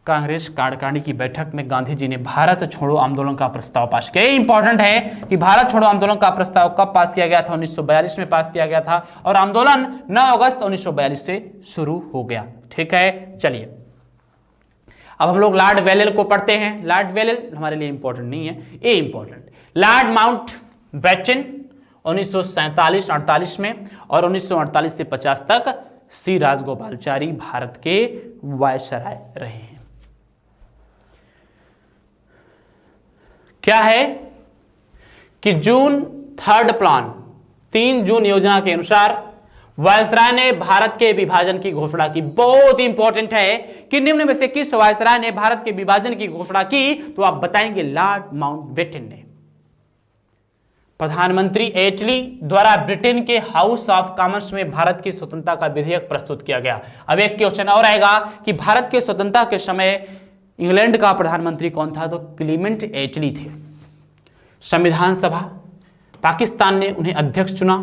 [SPEAKER 1] कांग्रेस कार्यकारिणी की बैठक में गांधी जी ने भारत छोड़ो आंदोलन का प्रस्ताव पास किया। इंपॉर्टेंट है कि भारत छोड़ो आंदोलन का प्रस्ताव कब पास किया गया था? 1942 में पास किया गया था और आंदोलन 9 अगस्त 1942 से शुरू हो गया। ठीक है, चलिए अब हम लोग लॉर्ड वेलेल को पढ़ते हैं। लॉर्ड वेलेल हमारे लिए इंपॉर्टेंट नहीं है, ये इंपॉर्टेंट। लॉर्ड माउंटबेटन 1947-48 में और 1948 से 50 तक सी राजगोपालचारी भारत के वायसराय रहे हैं। क्या है कि जून 3 प्लान 3 जून योजना के अनुसार वायसराय ने भारत के विभाजन की घोषणा की। बहुत इंपॉर्टेंट है कि निम्न में से किस वायसराय ने भारत के विभाजन की घोषणा की? तो आप बताएंगे लॉर्ड माउंटबेटन ने। प्रधानमंत्री एटली द्वारा ब्रिटेन के हाउस ऑफ कॉमन्स में भारत की स्वतंत्रता का विधेयक प्रस्तुत किया गया। अब एक क्वेश्चन और आएगा कि भारत के स्वतंत्रता के समय इंग्लैंड का प्रधानमंत्री कौन था? तो क्लीमेंट एटली थे। संविधान सभा, पाकिस्तान ने उन्हें अध्यक्ष चुना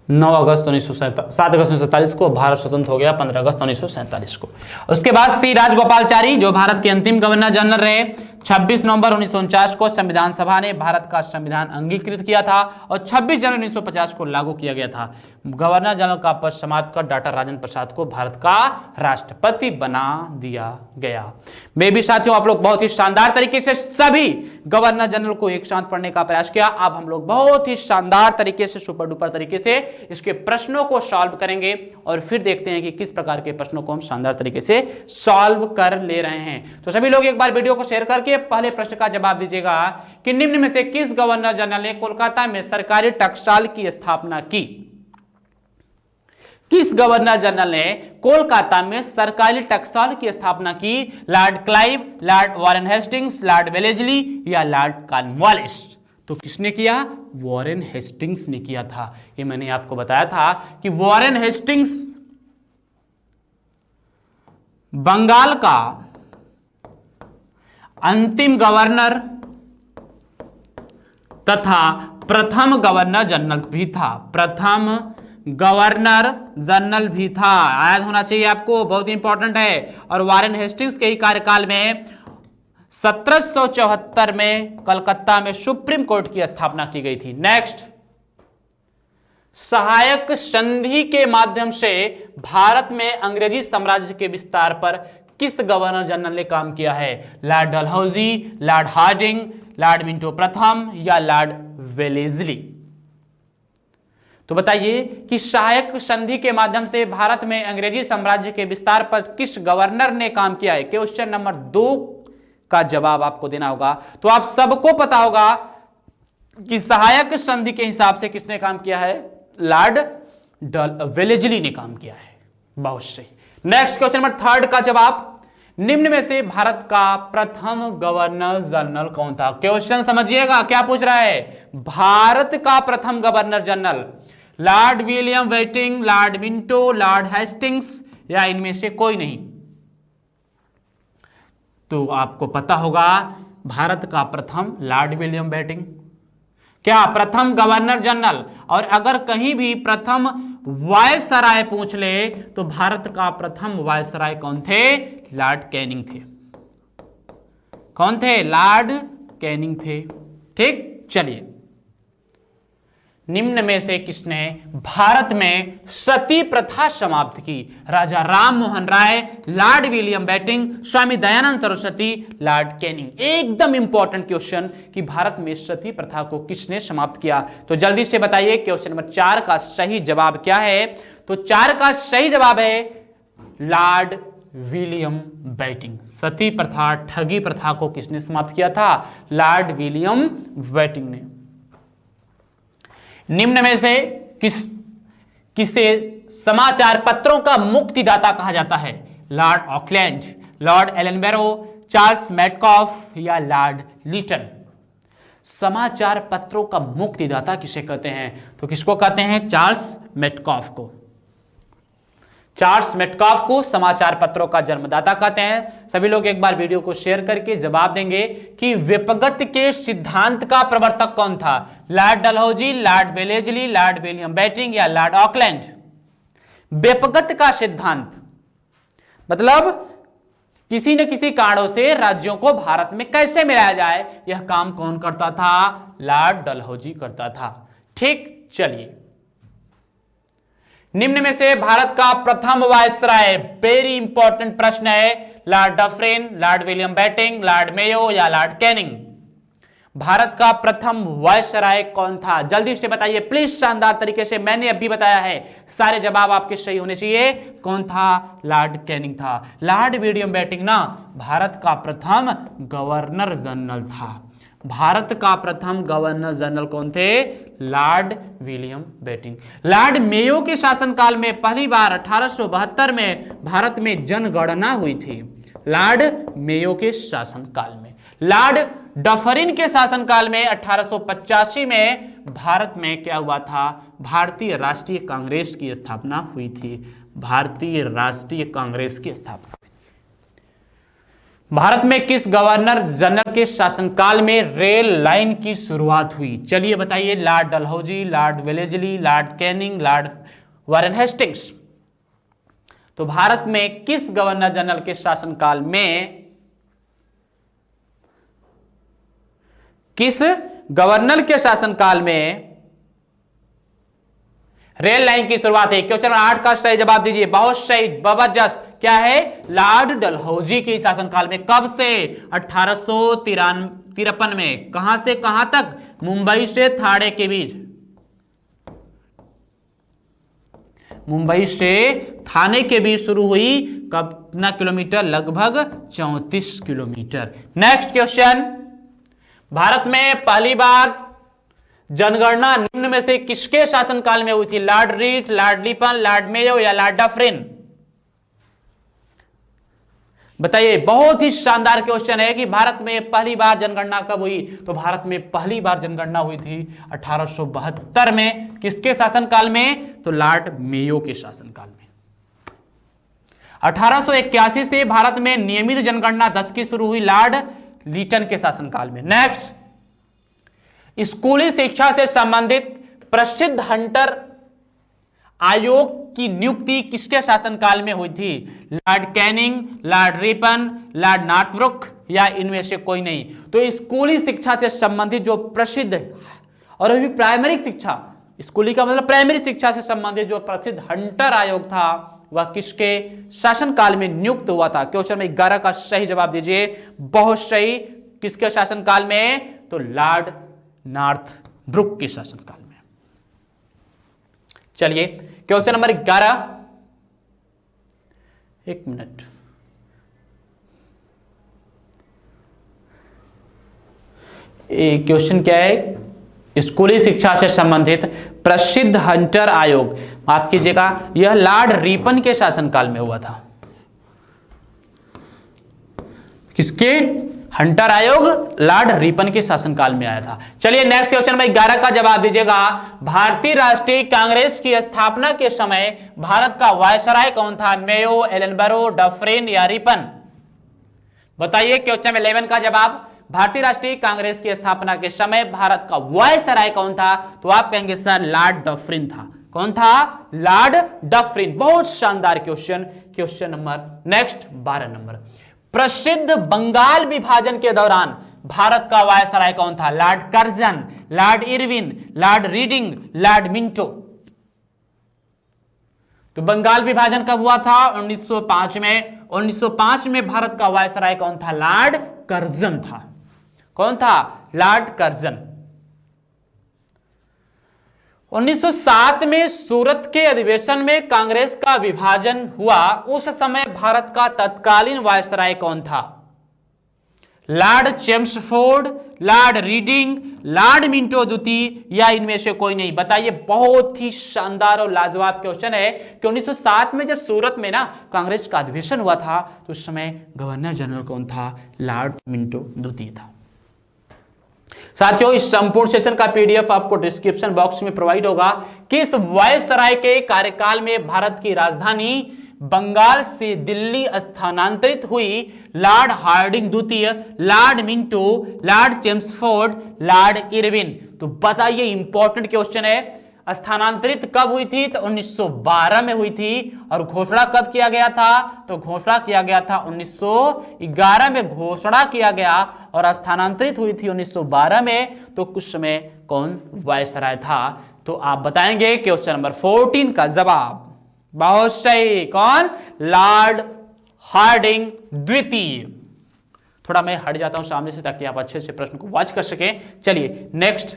[SPEAKER 1] 7 अगस्त 1947 को। भारत स्वतंत्र हो गया 15 अगस्त 1947 को। उसके बाद सी राजगोपालचारी जो भारत के अंतिम गवर्नर जनरल रहे, 26 नवंबर 1949 को संविधान सभा ने भारत का संविधान अंगीकृत किया था और 26 जनवरी 1950 को लागू किया गया था। गवर्नर जनरल का पद समाप्त कर डॉक्टर राजेंद्र प्रसाद को भारत का राष्ट्रपति बना दिया गया। मे भी साथियों आप लोग बहुत ही शानदार तरीके से सभी गवर्नर जनरल को एक साथ पढ़ने का प्रयास किया। अब हम लोग बहुत ही शानदार तरीके से, सुपर डुपर तरीके से इसके प्रश्नों को सॉल्व करेंगे और फिर देखते हैं कि किस प्रकार के प्रश्नों को हम शानदार तरीके से सॉल्व कर ले रहे हैं। तो सभी लोग एक बार वीडियो को शेयर करके पहले प्रश्न का जवाब दीजिएगा कि निम्न में से किस गवर्नर जनरल ने कोलकाता में सरकारी टकसाल की स्थापना की? किस गवर्नर जनरल ने कोलकाता में सरकारी टकसाल की स्थापना की? Lord Clive, Lord Warren Hastings, Lord Wellesley या लॉर्ड कॉर्नवालिस? तो किसने किया? वॉरेन हेस्टिंग्स ने किया था। ये मैंने आपको बताया था कि वॉरेन हेस्टिंग्स बंगाल का अंतिम गवर्नर तथा प्रथम गवर्नर जनरल भी था। प्रथम गवर्नर जनरल भी था, याद होना चाहिए आपको, बहुत इंपॉर्टेंट है। और वॉरेन हेस्टिंग्स के ही कार्यकाल में 1774 में कलकत्ता में सुप्रीम कोर्ट की स्थापना की गई थी। नेक्स्ट, सहायक संधि के माध्यम से भारत में अंग्रेजी साम्राज्य के विस्तार पर किस गवर्नर जनरल ने काम किया है? Lord Dalhousie, Lord Hardinge, Lord Minto प्रथम या लॉर्ड वेलेस्ली? तो बताइए कि सहायक संधि के माध्यम से भारत में अंग्रेजी साम्राज्य के विस्तार पर किस गवर्नर ने काम किया है? क्वेश्चन नंबर 2 का जवाब आपको देना होगा। तो आप सबको पता होगा कि सहायक संधि के हिसाब से किसने काम किया है? लॉर्ड वेलेस्ली ने काम किया है। बहुत सही। नेक्स्ट क्वेश्चन नंबर 3 का जवाब, निम्न में से भारत का प्रथम गवर्नर जनरल कौन था? क्वेश्चन समझिएगा क्या पूछ रहा है। भारत का प्रथम governor general Lord William Bentinck, Lord Minto, Lord Hastings या इनमें से कोई नहीं? तो आपको पता होगा भारत का प्रथम लॉर्ड विलियम बेंटिंक। क्या प्रथम गवर्नर जनरल? और अगर कहीं भी प्रथम वायसराय पूछ ले तो भारत का प्रथम वायसराय कौन थे? लॉर्ड कैनिंग थे। कौन थे? लॉर्ड कैनिंग थे। ठीक, चलिए, निम्न में से किसने भारत में सती प्रथा समाप्त की? राजा Ram Mohan Roy, Lord William Bentinck, Swami Dayanand Saraswati, Lord Canning. एकदम इंपॉर्टेंट क्वेश्चन कि भारत में सती प्रथा को किसने समाप्त किया? तो जल्दी से बताइए क्वेश्चन नंबर 4 का सही जवाब क्या है? तो 4 का सही जवाब है लॉर्ड विलियम बेंटिक। सती प्रथा, ठगी प्रथा को किसने समाप्त किया था? लॉर्ड विलियम बेंटिक ने। निम्न में से किसे समाचार पत्रों का मुक्तिदाता कहा जाता है? Lord Auckland, Lord Ellenborough, Charles Metcalfe या लॉर्ड लिटन? समाचार पत्रों का मुक्तिदाता किसे कहते हैं? तो किसको कहते हैं? चार्ल्स मैडकॉफ को। चार्ल्स मैडकॉफ को समाचार पत्रों का जन्मदाता कहते हैं। सभी लोग एक बार वीडियो को शेयर करके जवाब देंगे कि विपगत के सिद्धांत का प्रवर्तक कौन था? Lord Dalhousie, Lord Wellesley, Lord William Bentinck या लॉर्ड ऑकलैंड? व्यपगत का सिद्धांत, मतलब किसी न किसी कारणों से राज्यों को भारत में कैसे मिलाया जाए, यह काम कौन करता था? लॉर्ड डलहौजी करता था। ठीक, चलिए निम्न में से भारत का प्रथम वायसराय, वेरी इंपॉर्टेंट प्रश्न है, Lord Dufferin, Lord William Bentinck, Lord Mayo या लॉर्ड कैनिंग, भारत का प्रथम वायसराय कौन था? जल्दी से बताइए प्लीज, शानदार तरीके से, मैंने अभी बताया है, सारे जवाब आपके सही होने चाहिए। कौन था? लॉर्ड कैनिंग था। लॉर्ड विलियम बेटिंग ना भारत का प्रथम गवर्नर जनरल था। भारत का प्रथम गवर्नर जनरल कौन थे? Lord William Bentinck. Lord Mayo के शासनकाल में पहली बार 1872 में भारत में जनगणना हुई थी। लॉर्ड मेयो के शासनकाल में। लॉर्ड डफरिन के शासनकाल में 1885 में भारत में क्या हुआ था? भारतीय राष्ट्रीय कांग्रेस की स्थापना हुई थी। भारतीय राष्ट्रीय कांग्रेस की स्थापना। भारत में किस गवर्नर जनरल के शासनकाल में रेल लाइन की शुरुआत हुई? चलिए बताइए। Lord Dalhousie, Lord Wellesley, Lord Canning, Lord Warren Hastings. तो भारत में किस गवर्नर जनरल के शासनकाल में, किस गवर्नर के शासनकाल में रेल लाइन की शुरुआत है? क्वेश्चन 8 का सही जवाब दीजिए। बहुत सही, जबरदस्त। क्या है? लॉर्ड डलहौजी के शासनकाल में। कब से? 1853 में। कहां से कहां तक? मुंबई से थाने के बीच। मुंबई से थाने के बीच शुरू हुई। कितना किलोमीटर? लगभग 34 किलोमीटर। नेक्स्ट क्वेश्चन, भारत में पहली बार जनगणना निम्न में से किसके शासनकाल में हुई थी? Lord read, Lord लिपन, Lord Mayo या लॉर्ड डफरिन? बताइए। बहुत ही शानदार क्वेश्चन है कि भारत में पहली बार जनगणना कब हुई? तो भारत में पहली बार जनगणना हुई थी 1872 में। किसके शासनकाल में? तो लॉर्ड मेयो के शासनकाल में। 1881 से भारत में नियमित जनगणना 10 की शुरू हुई, लॉर्ड लीटन के शासनकाल में। नेक्स्ट, स्कूली शिक्षा से संबंधित प्रसिद्ध हंटर आयोग की नियुक्ति किसके शासनकाल में हुई थी? Lord Canning, Lord Ripon, Lord Northbrook या इनमें से कोई नहीं? तो स्कूली शिक्षा से संबंधित जो प्रसिद्ध, और अभी प्राइमरी शिक्षा, स्कूली का मतलब प्राइमरी शिक्षा से संबंधित जो प्रसिद्ध हंटर आयोग था वह किसके शासनकाल में नियुक्त हुआ था? क्वेश्चन में 11 का सही जवाब दीजिए। बहुत सही। किसके शासनकाल में? तो लॉर्ड नॉर्थब्रुक के शासनकाल में। चलिए क्वेश्चन नंबर 11। एक मिनट, क्वेश्चन क्या है? स्कूली शिक्षा से संबंधित प्रसिद्ध हंटर आयोग, माफ कीजिएगा, यह लॉर्ड रिपन के शासनकाल में हुआ था। किसके? हंटर आयोग लॉर्ड रिपन के शासनकाल में आया था। चलिए नेक्स्ट क्वेश्चन में 11 का जवाब दीजिएगा। भारतीय राष्ट्रीय कांग्रेस की स्थापना के समय भारत का वायसराय कौन था? मेयो, एलनबरो, डफरिन या रिपन? बताइए। क्वेश्चन 11 का जवाब, भारतीय राष्ट्रीय कांग्रेस की स्थापना के समय भारत का वायसराय कौन था? तो आप कहेंगे सर लॉर्ड डफरिन था। कौन था? Lord Dufferin. बहुत शानदार question. Question number next 12 number, प्रसिद्ध बंगाल विभाजन के दौरान भारत का वायसराय कौन था? Lord Curzon, Lord Irwin, Lord reading, Lord Minto? तो बंगाल विभाजन कब हुआ था? 1905 में। 1905 में भारत का वायसराय कौन था? लॉर्ड कर्जन था। कौन था? Lord Curzon. 1907 में सूरत के अधिवेशन में कांग्रेस का विभाजन हुआ। उस समय भारत का तत्कालीन वायसराय कौन था? Lord Chelmsford, Lord reading, Lord Minto द्वितीय या इनमें से कोई नहीं? बताइए। बहुत ही शानदार और लाजवाब क्वेश्चन है कि 1907 में जब सूरत में ना कांग्रेस का अधिवेशन हुआ था तो उस समय गवर्नर जनरल कौन था? लॉर्ड मिंटो द्वितीय था। साथियों, इस संपूर्ण सेशन का पीडीएफ आपको डिस्क्रिप्शन बॉक्स में प्रोवाइड होगा। किस वायसराय के कार्यकाल में भारत की राजधानी बंगाल से दिल्ली स्थानांतरित हुई? लॉर्ड हार्डिंग द्वितीय, Lord Minto, Lord Chelmsford, Lord Irwin? तो बताइए, इंपॉर्टेंट क्वेश्चन है। स्थानांतरित कब हुई थी? तो 1912 में हुई थी। और घोषणा कब किया गया था? तो घोषणा किया गया था 1911 में घोषणा किया गया और स्थानांतरित हुई थी 1912 में। तो कुछ समय कौन वायसराय था? तो आप बताएंगे क्वेश्चन नंबर 14 का जवाब बहुत सही, कौन? लॉर्ड हार्डिंग द्वितीय। थोड़ा मैं हट जाता हूं सामने से ताकि आप अच्छे से प्रश्न को वॉच कर सकें। चलिए नेक्स्ट,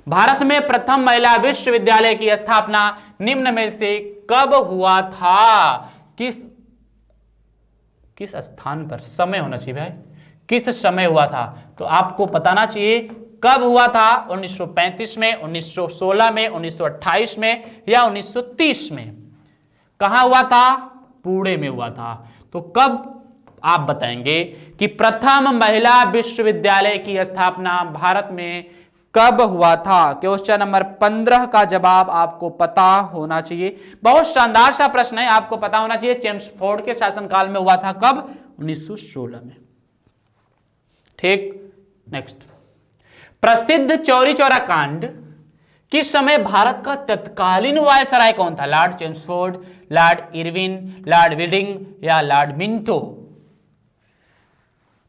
[SPEAKER 1] भारत में प्रथम महिला विश्वविद्यालय की स्थापना निम्न में से कब हुआ था? किस स्थान पर? समय होना चाहिए भाई, किस समय हुआ था? तो आपको बताना चाहिए कब हुआ था। 1935 में, 1916 में, 1928 में या 1930 में? कहां हुआ था? पुणे में हुआ था। तो कब आप बताएंगे कि प्रथम महिला विश्वविद्यालय की स्थापना भारत में कब हुआ था? क्वेश्चन नंबर 15 का जवाब आपको पता होना चाहिए। बहुत शानदार सा प्रश्न है, आपको पता होना चाहिए। चेम्सफोर्ड के शासनकाल में हुआ था। कब? 1916 में। ठीक, नेक्स्ट, प्रसिद्ध चौरी चौरा कांड किस समय भारत का तत्कालीन वायसराय कौन था? Lord Chelmsford, Lord Irwin, Lord weeding या लॉर्ड मिंटो?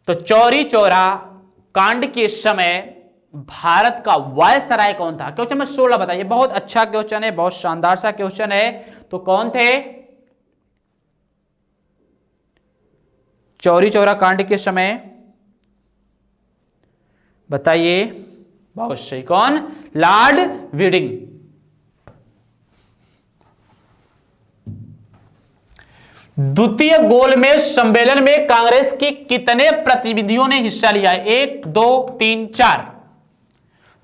[SPEAKER 1] तो चौरी चौरा कांड के समय भारत का वायसराय कौन था? क्वेश्चन नंबर 16 बताइए। बहुत अच्छा क्वेश्चन है, बहुत शानदार सा क्वेश्चन है। तो कौन थे चौरी चौरा कांड के समय? बताइए। बहुत सही, कौन? Lord weeding. द्वितीय गोलमेज सम्मेलन में कांग्रेस के कितने प्रतिनिधियों ने हिस्सा लिया? 1, 2, 3, 4।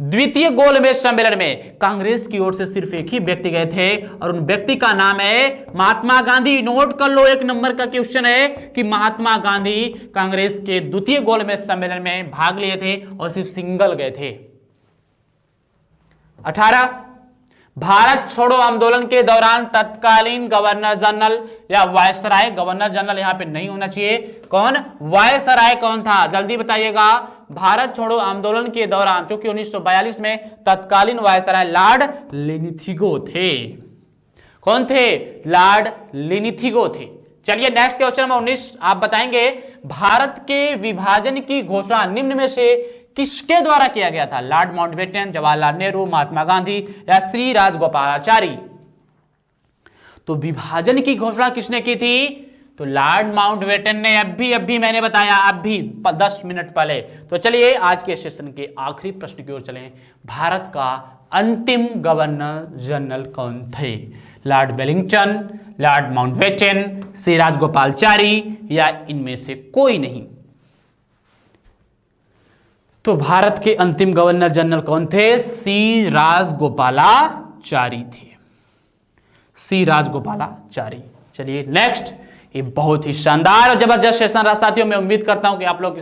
[SPEAKER 1] द्वितीय गोलमेज सम्मेलन में कांग्रेस की ओर से सिर्फ एक ही व्यक्ति गए थे और उन व्यक्ति का नाम है महात्मा गांधी। नोट कर लो, 1 नंबर का क्वेश्चन है कि महात्मा गांधी कांग्रेस के द्वितीय गोलमेज सम्मेलन में भाग लिए थे और सिर्फ सिंगल गए थे। 18, भारत छोड़ो आंदोलन के दौरान तत्कालीन गवर्नर जनरल या वायसराय, गवर्नर जनरल यहां पे नहीं होना चाहिए, कौन? वायसराय कौन था? जल्दी बताइएगा। भारत छोड़ो आंदोलन के दौरान, क्योंकि 1942 में तत्कालीन वायसराय लॉर्ड लिनिथिगो थे। कौन थे? लॉर्ड लिनिथिगो थे। चलिए नेक्स्ट क्वेश्चन नंबर 19, आप बताएंगे भारत के विभाजन की घोषणा निम्न में से किसके द्वारा किया गया था? लॉर्ड माउंटबेटन, जवाहरलाल नेहरू, महात्मा गांधी या श्री राजगोपालाचारी? तो विभाजन की घोषणा किसने की थी? तो लॉर्ड माउंटबेटन ने। अभी मैंने बताया, अभी 10 मिनट पहले। तो चलिए आज के सेशन के आखिरी प्रश्न की ओर चलें। भारत का अंतिम गवर्नर जनरल कौन थे? Lord Wellington, Lord Mountbatten, Shri Rajagopalachari या इनमें से कोई नहीं? तो भारत के अंतिम गवर्नर जनरल कौन थे? सी राजगोपालाचारी थे। सी राजगोपालाचारी। चलिए नेक्स्ट, ये बहुत ही शानदार और जबरदस्त सेशन रहा साथियों। मैं उम्मीद करता हूं कि आप लोग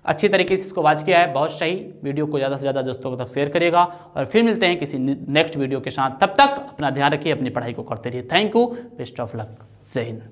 [SPEAKER 1] अच्छी तरीके से इसको वॉच किया है। बहुत सही। वीडियो को ज़्यादा से ज़्यादा दोस्तों तक शेयर करिएगा और फिर मिलते हैं किसी नेक्स्ट वीडियो के साथ। तब तक अपना ध्यान रखिए, अपनी पढ़ाई को करते रहिए। Thank you, best of luck, जय हिंद।